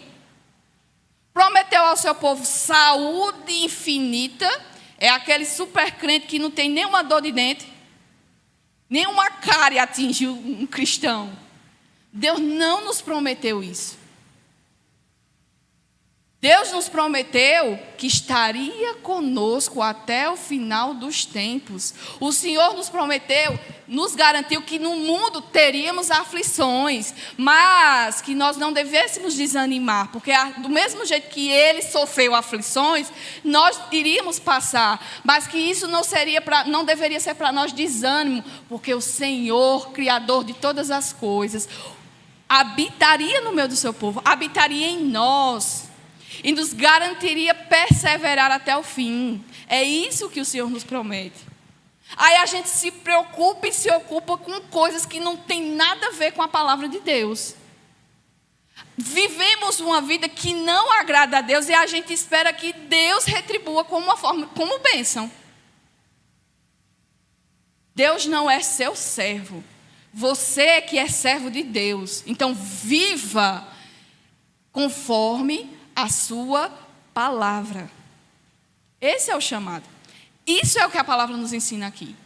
Prometeu ao seu povo saúde infinita. É aquele super crente que não tem nenhuma dor de dente, nenhuma cárie atinge um cristão. Deus não nos prometeu isso. Deus nos prometeu que estaria conosco até o final dos tempos. O Senhor nos prometeu, nos garantiu que no mundo teríamos aflições, mas que nós não devêssemos desanimar, porque do mesmo jeito que Ele sofreu aflições, nós iríamos passar, mas que isso não deveria ser para nós desânimo, porque o Senhor, Criador de todas as coisas, habitaria no meio do seu povo, habitaria em nós, e nos garantiria perseverar até o fim. É isso que o Senhor nos promete. Aí a gente se preocupa e se ocupa com coisas que não tem nada a ver com a palavra de Deus. Vivemos uma vida que não agrada a Deus e a gente espera que Deus retribua como bênção. Deus não é seu servo. Você que é servo de Deus. Então viva conforme a sua palavra. Esse é o chamado. Isso é o que a palavra nos ensina aqui.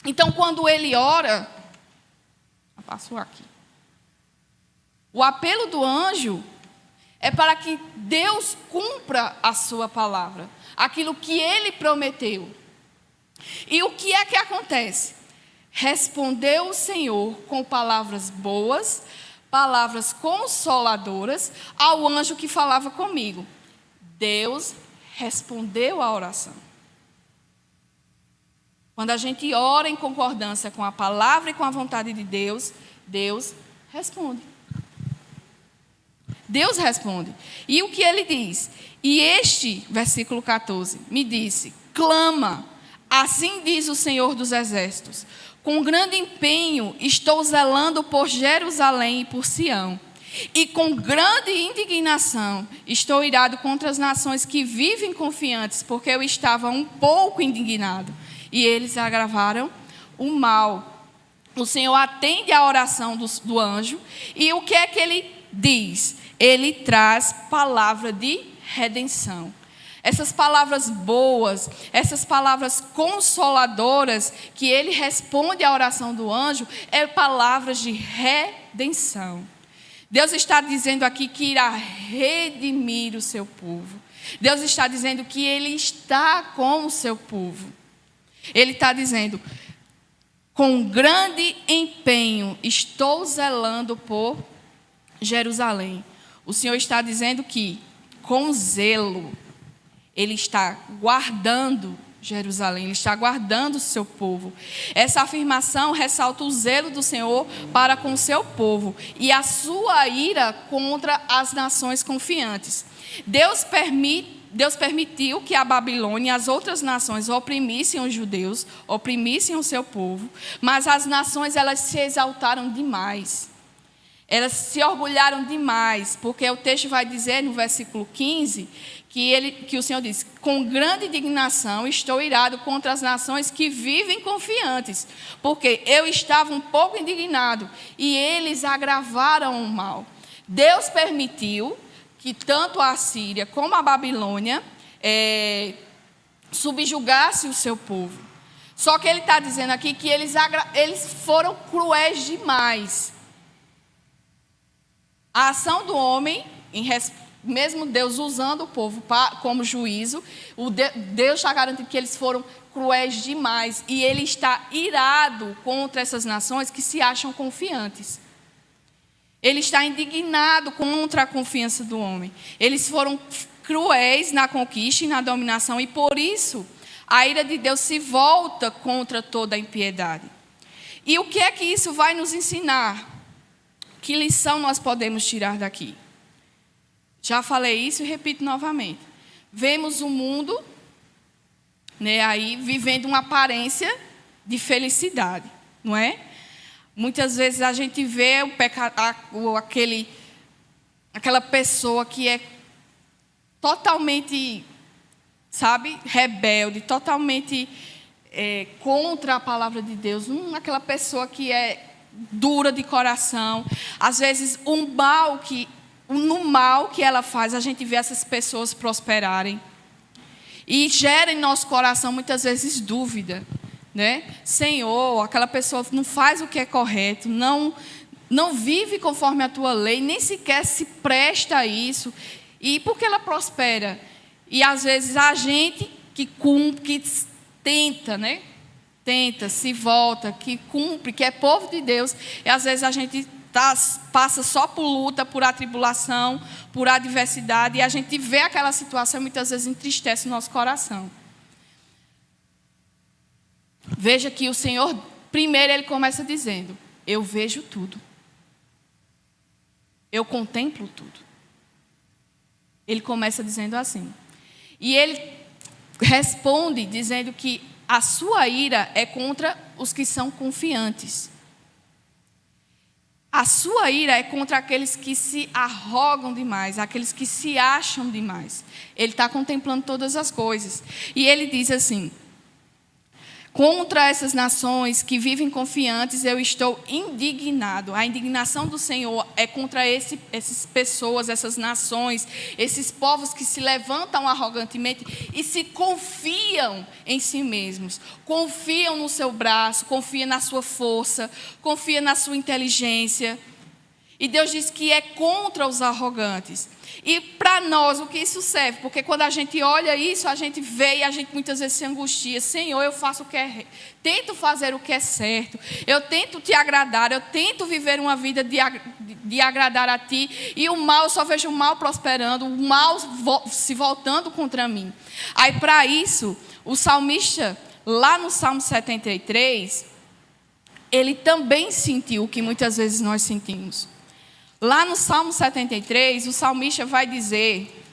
Então, quando ele ora, passou aqui. O apelo do anjo é para que Deus cumpra a sua palavra, aquilo que ele prometeu. E o que é que acontece? Respondeu o Senhor com palavras boas, palavras consoladoras ao anjo que falava comigo. Deus respondeu à oração. Quando a gente ora em concordância com a palavra e com a vontade de Deus, Deus responde. Deus responde. E o que ele diz? E este, versículo 14, me disse: clama, assim diz o Senhor dos Exércitos, com grande empenho estou zelando por Jerusalém e por Sião, e com grande indignação estou irado contra as nações que vivem confiantes, porque eu estava um pouco indignado, e eles agravaram o mal. O Senhor atende à oração do anjo, e o que é que ele diz? Ele traz palavra de redenção. Essas palavras boas, essas palavras consoladoras, que ele responde à oração do anjo, é palavras de redenção. Deus está dizendo aqui que irá redimir o seu povo. Deus está dizendo que ele está com o seu povo. Ele está dizendo: com grande empenho estou zelando por Jerusalém. O Senhor está dizendo que, com zelo, Ele está guardando Jerusalém, Ele está guardando o seu povo. Essa afirmação ressalta o zelo do Senhor para com o seu povo e a sua ira contra as nações confiantes. Deus permitiu que a Babilônia e as outras nações oprimissem os judeus, oprimissem o seu povo, mas as nações, elas se exaltaram demais. Elas se orgulharam demais, porque o texto vai dizer no versículo 15 que o Senhor diz: com grande indignação estou irado contra as nações que vivem confiantes, porque eu estava um pouco indignado e eles agravaram o mal. Deus permitiu que tanto a Síria como a Babilônia subjugasse o seu povo. Só que ele está dizendo aqui que eles foram cruéis demais. A ação do homem, mesmo Deus usando o povo como juízo, Deus está garantindo que eles foram cruéis demais. E Ele está irado contra essas nações que se acham confiantes. Ele está indignado contra a confiança do homem. Eles foram cruéis na conquista e na dominação, e por isso a ira de Deus se volta contra toda a impiedade. E o que é que isso vai nos ensinar? Que lição nós podemos tirar daqui? Já falei isso e repito novamente. Vemos o mundo, aí vivendo uma aparência de felicidade, não é? Muitas vezes a gente vê aquela pessoa que é totalmente, rebelde, totalmente contra a palavra de Deus. Aquela pessoa que é dura de coração. Às vezes, no mal que ela faz, a gente vê essas pessoas prosperarem. E gera em nosso coração, muitas vezes, dúvida. Senhor, aquela pessoa não faz o que é correto, não vive conforme a tua lei, nem sequer se presta a isso. E por que ela prospera? E, às vezes, a gente que tenta, tenta, se volta, que cumpre, que é povo de Deus, e às vezes a gente passa só por luta, por atribulação, por adversidade, e a gente vê aquela situação e muitas vezes entristece o nosso coração. Veja que o Senhor, primeiro ele começa dizendo: eu vejo tudo. Eu contemplo tudo. Ele começa dizendo assim. E ele responde dizendo que a sua ira é contra os que são confiantes. A sua ira é contra aqueles que se arrogam demais, aqueles que se acham demais. Ele está contemplando todas as coisas. E ele diz assim: contra essas nações que vivem confiantes, eu estou indignado. A indignação do Senhor é contra essas pessoas, essas nações, esses povos que se levantam arrogantemente e se confiam em si mesmos. Confiam no seu braço, confiam na sua força, confiam na sua inteligência. E Deus diz que é contra os arrogantes. E para nós, o que isso serve? Porque quando a gente olha isso, a gente vê e a gente muitas vezes se angustia. Senhor, eu faço o que tento fazer o que é certo. Eu tento te agradar, eu tento viver uma vida de agradar a ti. E o mal, eu só vejo o mal prosperando, o mal se voltando contra mim. Aí para isso, o salmista, lá no Salmo 73, ele também sentiu o que muitas vezes nós sentimos. Lá no Salmo 73, o salmista vai dizer,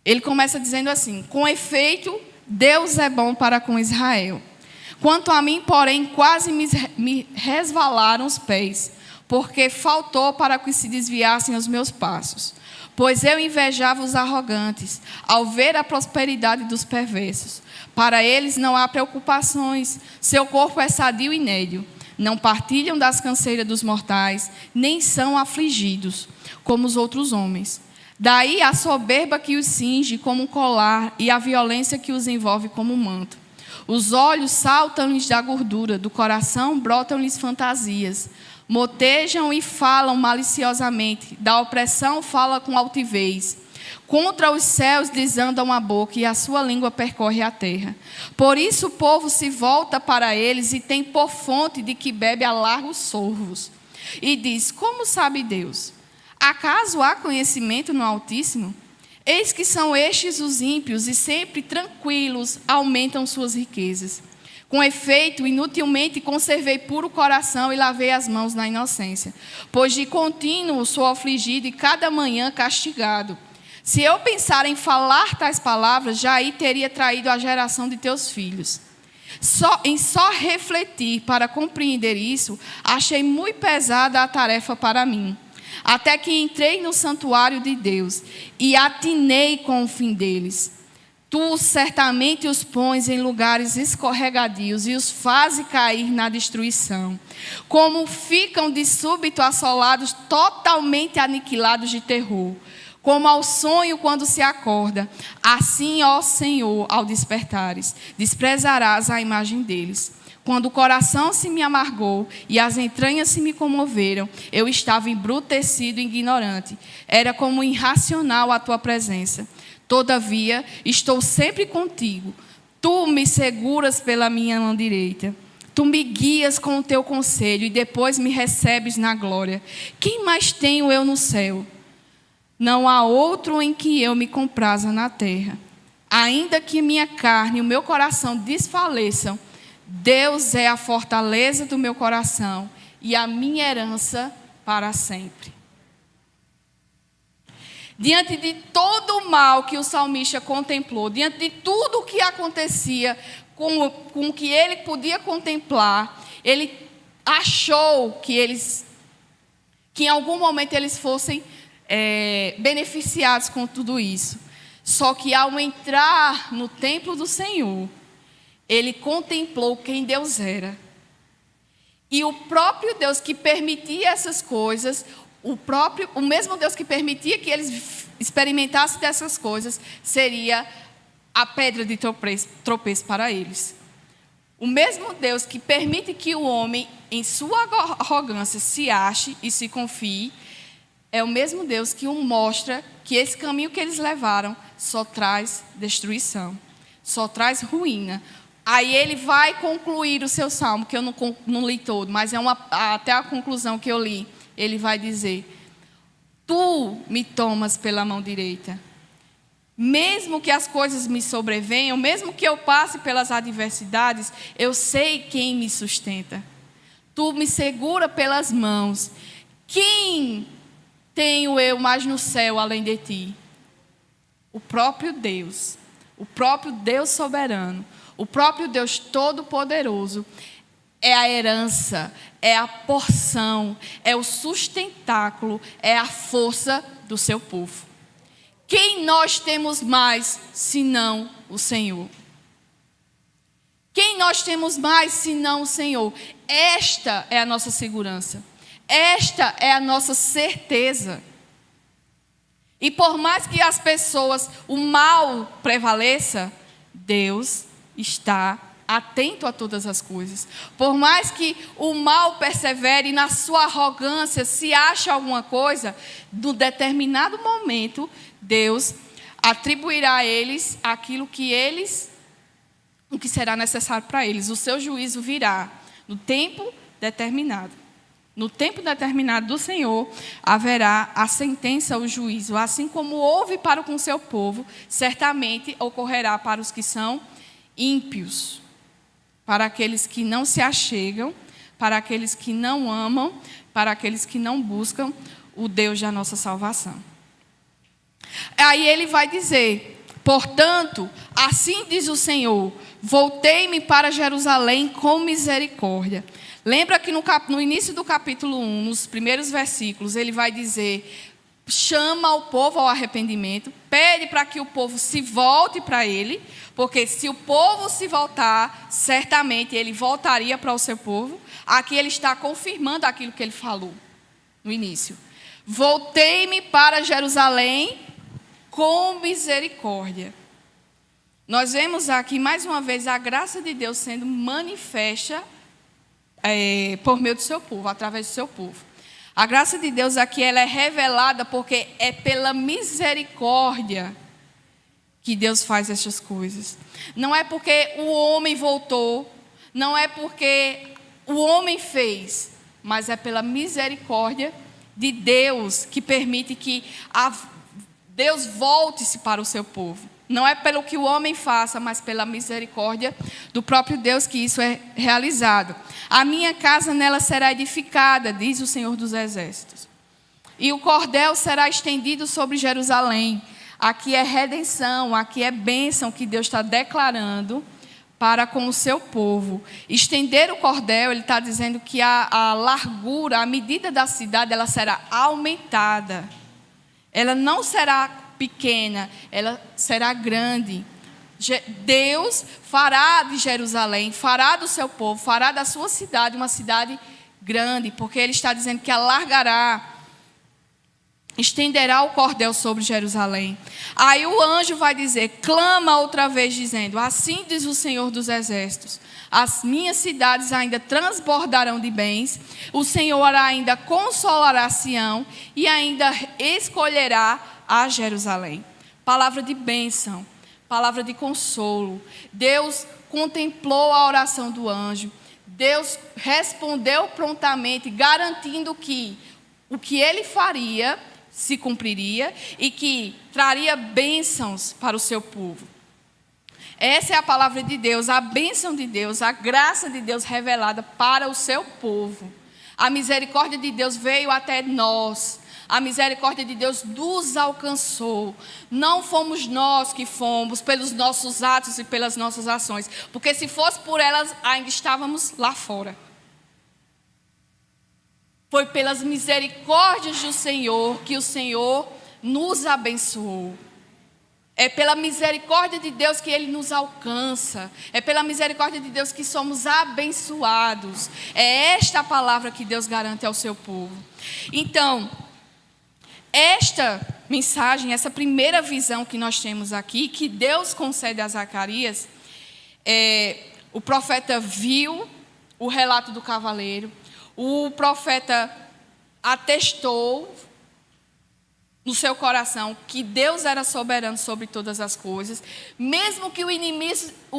ele começa dizendo assim: com efeito, Deus é bom para com Israel. Quanto a mim, porém, quase me resvalaram os pés, porque faltou para que se desviassem os meus passos. Pois eu invejava os arrogantes, ao ver a prosperidade dos perversos. Para eles não há preocupações, seu corpo é sadio e nédio. Não partilham das canseiras dos mortais, nem são afligidos, como os outros homens. Daí a soberba que os cinge como um colar, e a violência que os envolve como um manto. Os olhos saltam-lhes da gordura, do coração brotam-lhes fantasias. Motejam e falam maliciosamente, da opressão fala com altivez. Contra os céus desandam a boca, e a sua língua percorre a terra. Por isso o povo se volta para eles e tem por fonte de que bebe a largos sorvos. E diz: como sabe Deus? Acaso há conhecimento no Altíssimo? Eis que são estes os ímpios, e sempre tranquilos aumentam suas riquezas. Com efeito, inutilmente conservei puro coração e lavei as mãos na inocência. Pois de contínuo sou afligido e cada manhã castigado. Se eu pensar em falar tais palavras, já aí teria traído a geração de teus filhos. Só refletir para compreender isso, achei muito pesada a tarefa para mim. Até que entrei no santuário de Deus e atinei com o fim deles. Tu certamente os pões em lugares escorregadios e os fazes cair na destruição. Como ficam de súbito assolados, totalmente aniquilados de terror. Como ao sonho quando se acorda, assim, ó Senhor, ao despertares, desprezarás a imagem deles. Quando o coração se me amargou e as entranhas se me comoveram, eu estava embrutecido e ignorante. Era como irracional a tua presença. Todavia, estou sempre contigo. Tu me seguras pela minha mão direita. Tu me guias com o teu conselho e depois me recebes na glória. Quem mais tenho eu no céu? Não há outro em que eu me compraza na terra. Ainda que minha carne e o meu coração desfaleçam, Deus é a fortaleza do meu coração e a minha herança para sempre. Diante de todo o mal que o salmista contemplou, diante de tudo o que acontecia com o que ele podia contemplar, ele achou que em algum momento eles fossem beneficiados com tudo isso. Só que ao entrar no templo do Senhor, ele contemplou quem Deus era. E o próprio Deus que permitia essas coisas, o mesmo Deus que permitia que eles experimentassem dessas coisas, seria a pedra de tropeço para eles. O mesmo Deus que permite que o homem, em sua arrogância, se ache e se confie, é o mesmo Deus que mostra que esse caminho que eles levaram só traz destruição, só traz ruína. Aí ele vai concluir o seu salmo, que eu não li todo, mas até a conclusão que eu li. Ele vai dizer: tu me tomas pela mão direita. Mesmo que as coisas me sobrevenham, mesmo que eu passe pelas adversidades, eu sei quem me sustenta. Tu me segura pelas mãos. Quem tenho eu mais no céu além de ti? O próprio Deus soberano, o próprio Deus todo-poderoso. É a herança, é a porção, é o sustentáculo, é a força do seu povo. Quem nós temos mais, senão o Senhor? Quem nós temos mais, senão o Senhor? Esta é a nossa segurança. Esta é a nossa certeza. E por mais que as pessoas, o mal prevaleça, Deus está atento a todas as coisas. Por mais que o mal persevere e na sua arrogância se ache alguma coisa, no determinado momento, Deus atribuirá a eles aquilo o que será necessário para eles. O seu juízo virá no tempo determinado. No tempo determinado do Senhor, haverá a sentença, o juízo. Assim como houve para com o seu povo, certamente ocorrerá para os que são ímpios, para aqueles que não se achegam, para aqueles que não amam, para aqueles que não buscam o Deus da nossa salvação. Aí ele vai dizer: portanto, assim diz o Senhor, voltei-me para Jerusalém com misericórdia. Lembra que no início do capítulo 1, nos primeiros versículos, ele vai dizer, chama o povo ao arrependimento, pede para que o povo se volte para ele, porque se o povo se voltar, certamente ele voltaria para o seu povo. Aqui ele está confirmando aquilo que ele falou no início. Voltei-me para Jerusalém com misericórdia. Nós vemos aqui mais uma vez a graça de Deus sendo manifesta por meio do seu povo, através do seu povo. A graça de Deus aqui ela é revelada porque é pela misericórdia que Deus faz essas coisas. Não é porque o homem voltou, não é porque o homem fez, mas é pela misericórdia de Deus que permite que Deus volte-se para o seu povo. Não é pelo que o homem faça, mas pela misericórdia do próprio Deus que isso é realizado. A minha casa nela será edificada, diz o Senhor dos Exércitos. E o cordel será estendido sobre Jerusalém. Aqui é redenção, aqui é bênção que Deus está declarando para com o seu povo. Estender o cordel, ele está dizendo que a largura, a medida da cidade, ela será aumentada. Ela não será pequena, ela será grande. Deus fará de Jerusalém, fará do seu povo, fará da sua cidade uma cidade grande, porque ele está dizendo que alargará, estenderá o cordel sobre Jerusalém. Aí o anjo vai dizer, clama outra vez dizendo, assim diz o Senhor dos Exércitos, as minhas cidades ainda transbordarão de bens, o Senhor ainda consolará Sião e ainda escolherá a Jerusalém. Palavra de bênção, palavra de consolo. Deus contemplou a oração do anjo. Deus respondeu prontamente, garantindo que o que ele faria se cumpriria e que traria bênçãos para o seu povo. Essa é a palavra de Deus, a bênção de Deus, a graça de Deus revelada para o seu povo. A misericórdia de Deus veio até nós. A misericórdia de Deus nos alcançou. Não fomos nós que fomos pelos nossos atos e pelas nossas ações. Porque se fosse por elas, ainda estávamos lá fora. Foi pelas misericórdias do Senhor que o Senhor nos abençoou. É pela misericórdia de Deus que Ele nos alcança. É pela misericórdia de Deus que somos abençoados. É esta a palavra que Deus garante ao seu povo. Então, esta mensagem, essa primeira visão que nós temos aqui, que Deus concede a Zacarias, o profeta viu o relato do cavaleiro, o profeta atestou no seu coração que Deus era soberano sobre todas as coisas, mesmo que o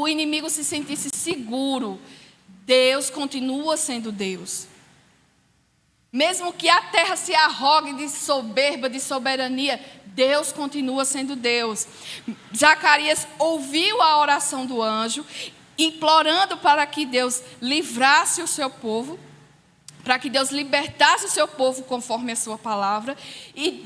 inimigo se sentisse seguro, Deus continua sendo Deus. Mesmo que a terra se arrogue de soberba, de soberania, Deus continua sendo Deus. Zacarias ouviu a oração do anjo, implorando para que Deus livrasse o seu povo, para que Deus libertasse o seu povo conforme a sua palavra. E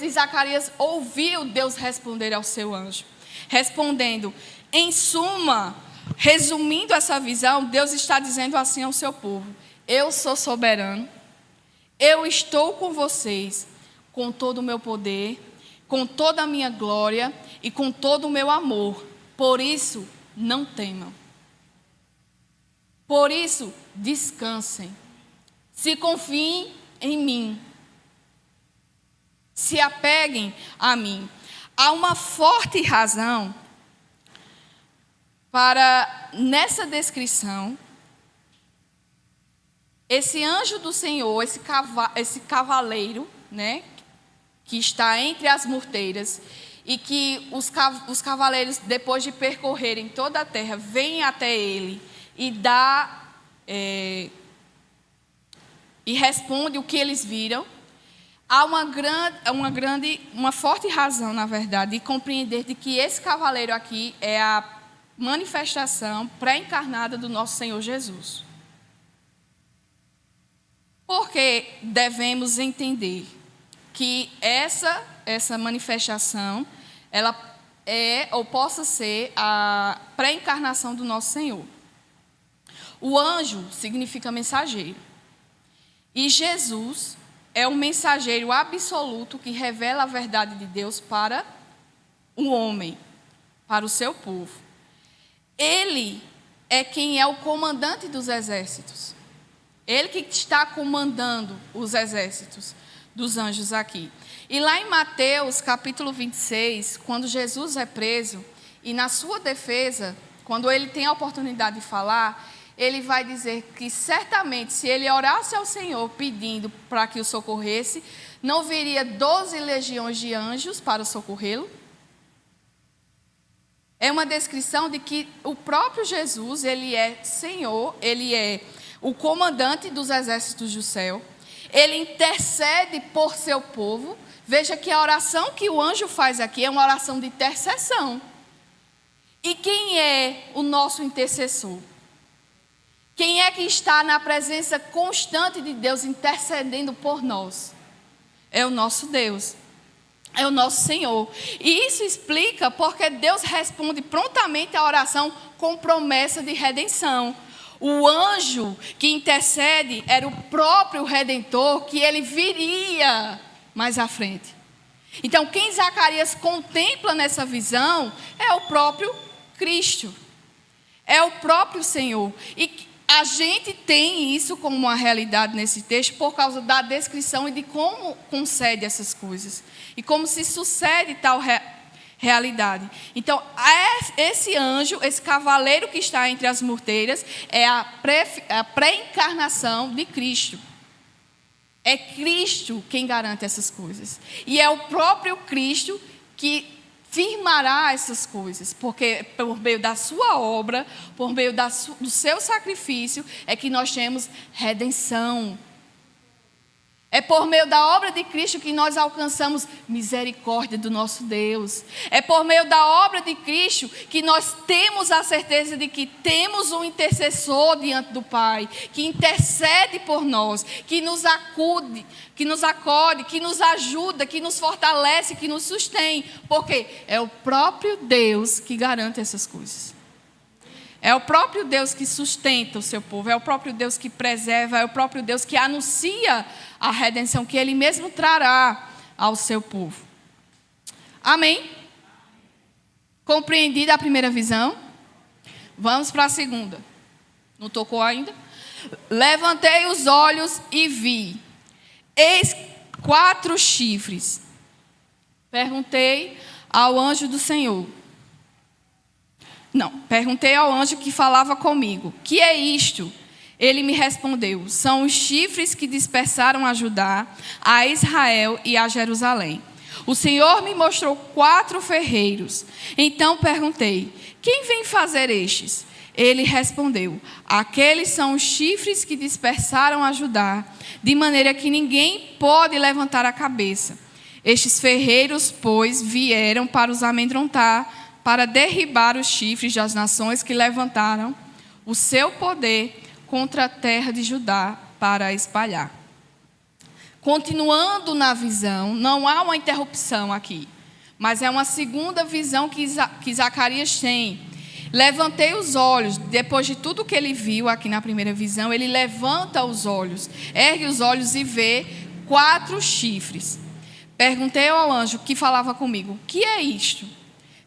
Zacarias ouviu Deus responder ao seu anjo. Respondendo, em suma, resumindo essa visão, Deus está dizendo assim ao seu povo: eu sou soberano, eu estou com vocês, com todo o meu poder, com toda a minha glória e com todo o meu amor. Por isso, não temam. Por isso, descansem. Se confiem em mim. Se apeguem a mim. Há uma forte razão para, nessa descrição, esse anjo do Senhor, esse cavaleiro, né, que está entre as murteiras, e que os cavaleiros, depois de percorrerem toda a terra, vêm até ele e e responde o que eles viram. Há uma forte razão, na verdade, de compreender de que esse cavaleiro aqui é a manifestação pré-encarnada do nosso Senhor Jesus. Porque devemos entender que essa manifestação, ela é ou possa ser a pré-encarnação do nosso Senhor. O anjo significa mensageiro. E Jesus é um mensageiro absoluto que revela a verdade de Deus para o homem, para o seu povo. Ele é quem é o comandante dos exércitos. Ele que está comandando os exércitos dos anjos aqui. E lá em Mateus, capítulo 26, quando Jesus é preso, e na sua defesa, quando ele tem a oportunidade de falar, ele vai dizer que certamente, se ele orasse ao Senhor pedindo para que o socorresse, não viria 12 legiões de anjos para socorrê-lo. É uma descrição de que o próprio Jesus, ele é Senhor, ele é o comandante dos exércitos do céu, ele intercede por seu povo. Veja que a oração que o anjo faz aqui é uma oração de intercessão. E quem é o nosso intercessor? Quem é que está na presença constante de Deus intercedendo por nós? É o nosso Deus. É o nosso Senhor. E isso explica porque Deus responde prontamente à oração com promessa de redenção. O anjo que intercede era o próprio Redentor, que ele viria mais à frente. Então, quem Zacarias contempla nessa visão é o próprio Cristo. É o próprio Senhor. E a gente tem isso como uma realidade nesse texto por causa da descrição e de como concede essas coisas. E como se sucede tal realidade. Então, esse anjo, esse cavaleiro que está entre as murteiras, é a pré-encarnação de Cristo. É Cristo quem garante essas coisas. E é o próprio Cristo que firmará essas coisas, porque por meio da sua obra, por meio do seu sacrifício, é que nós temos redenção. É por meio da obra de Cristo que nós alcançamos misericórdia do nosso Deus. É por meio da obra de Cristo que nós temos a certeza de que temos um intercessor diante do Pai, que intercede por nós, que nos acude, que nos acode, que nos ajuda, que nos fortalece, que nos sustém. Porque é o próprio Deus que garante essas coisas. É o próprio Deus que sustenta o seu povo, é o próprio Deus que preserva, é o próprio Deus que anuncia a redenção que Ele mesmo trará ao seu povo. Amém? Compreendida a primeira visão? Vamos para a segunda. Não tocou ainda? Levantei os olhos e vi. Eis 4 chifres. Perguntei ao anjo do Senhor. Perguntei ao anjo que falava comigo: que é isto? Ele me respondeu: são os chifres que dispersaram a Judá, a Israel e a Jerusalém. O Senhor me mostrou 4 ferreiros. Então perguntei: quem vem fazer estes? Ele respondeu: aqueles são os chifres que dispersaram a Judá, de maneira que ninguém pode levantar a cabeça. Estes ferreiros, pois, vieram para os amedrontar, para derribar os chifres das nações que levantaram o seu poder contra a terra de Judá para a espalhar. Continuando na visão, não há uma interrupção aqui, mas é uma segunda visão que Zacarias tem. Levantei os olhos, depois de tudo que ele viu aqui na primeira visão, ele levanta os olhos, ergue os olhos e vê 4 chifres. Perguntei ao anjo que falava comigo: o que é isto?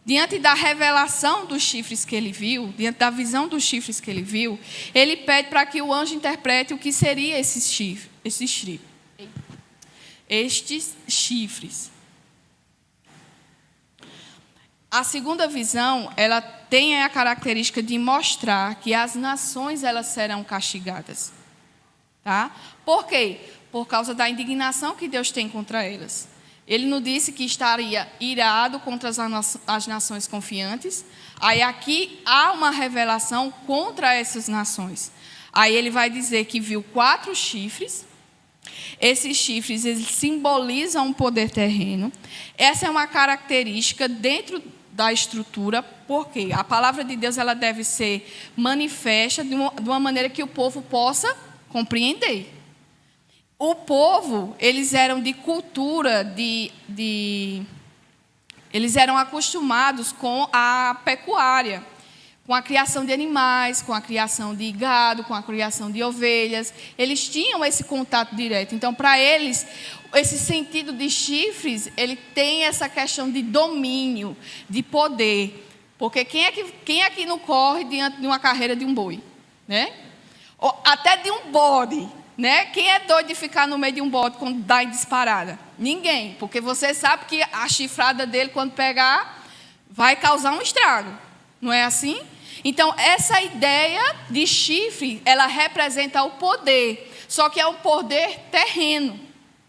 Diante da revelação dos chifres que ele viu, diante da visão dos chifres que ele viu, ele pede para que o anjo interprete o que seria estes chifres. A segunda visão, ela tem a característica de mostrar que as nações elas serão castigadas. Tá? Por quê? Por causa da indignação que Deus tem contra elas. Ele não disse que estaria irado contra as nações confiantes. Aí aqui há uma revelação contra essas nações. Aí ele vai dizer que viu 4 chifres. Esses chifres eles simbolizam um poder terreno. Essa é uma característica dentro da estrutura, porque a palavra de Deus ela deve ser manifesta de uma maneira que o povo possa compreender. O povo, eles eram de cultura, eles eram acostumados com a pecuária, com a criação de animais, com a criação de gado, com a criação de ovelhas. Eles tinham esse contato direto. Então, para eles, esse sentido de chifres, ele tem essa questão de domínio, de poder. Porque quem é que não corre diante de uma carreira de um boi? Né? Ou até de um bode. Né? Quem é doido de ficar no meio de um bode quando dá em disparada? Ninguém, porque você sabe que a chifrada dele, quando pegar, vai causar um estrago. Não é assim? Então, essa ideia de chifre, ela representa o poder, só que é um poder terreno,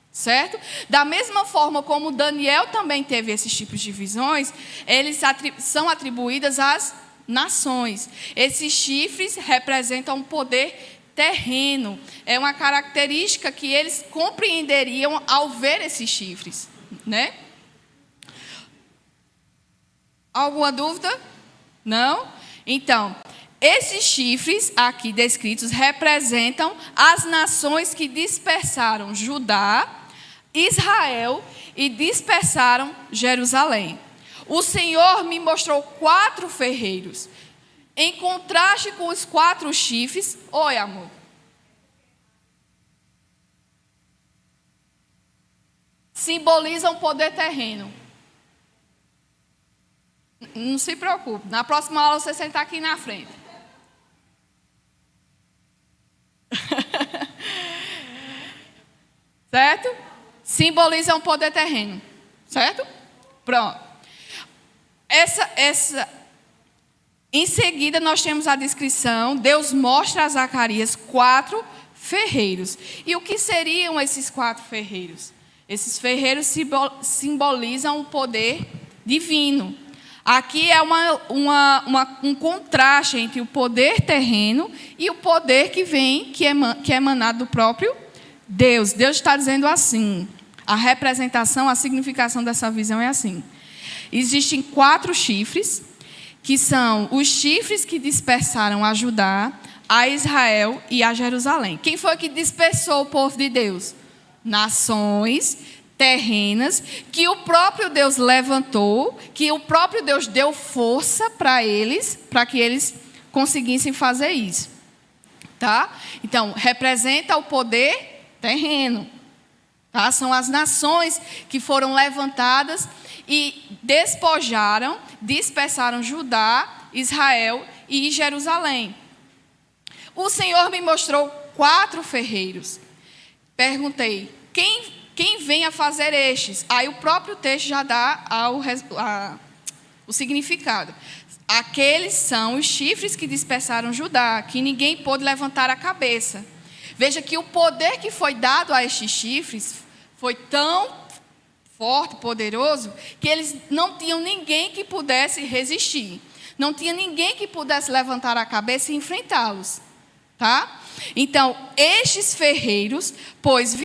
certo? Da mesma forma como Daniel também teve esses tipos de visões, eles são atribuídas às nações. Esses chifres representam um poder terreno, é uma característica que eles compreenderiam ao ver esses chifres, né? Alguma dúvida? Não? Então, esses chifres aqui descritos representam as nações que dispersaram Judá, Israel e dispersaram Jerusalém. O Senhor me mostrou 4 ferreiros. Em contraste com os 4 chifres... Oi, amor. Simbolizam poder terreno. Não se preocupe. Na próxima aula você sentar aqui na frente. Certo? Simbolizam poder terreno. Certo? Pronto. Em seguida, nós temos a descrição. Deus mostra a Zacarias 4 ferreiros. E o que seriam esses 4 ferreiros? Esses ferreiros simbolizam o poder divino. Aqui é um contraste entre o poder terreno e o poder que vem, que é emanado do próprio Deus. Deus está dizendo assim. A representação, a significação dessa visão é assim. Existem 4 chifres, que são os chifres que dispersaram a Judá, a Israel e a Jerusalém. Quem foi que dispersou o povo de Deus? Nações terrenas, que o próprio Deus levantou, que o próprio Deus deu força para que eles conseguissem fazer isso. Tá? Então, representa o poder terreno. Tá? São as nações que foram levantadas e dispersaram Judá, Israel e Jerusalém. O Senhor me mostrou 4 ferreiros. Perguntei, quem vem a fazer estes? Aí o próprio texto já dá o significado. Aqueles são os chifres que dispersaram Judá, que ninguém pôde levantar a cabeça. Veja que o poder que foi dado a estes chifres foi tão forte, poderoso, que eles não tinham ninguém que pudesse resistir. Não tinha ninguém que pudesse levantar a cabeça e enfrentá-los. Tá? Então, estes ferreiros, pois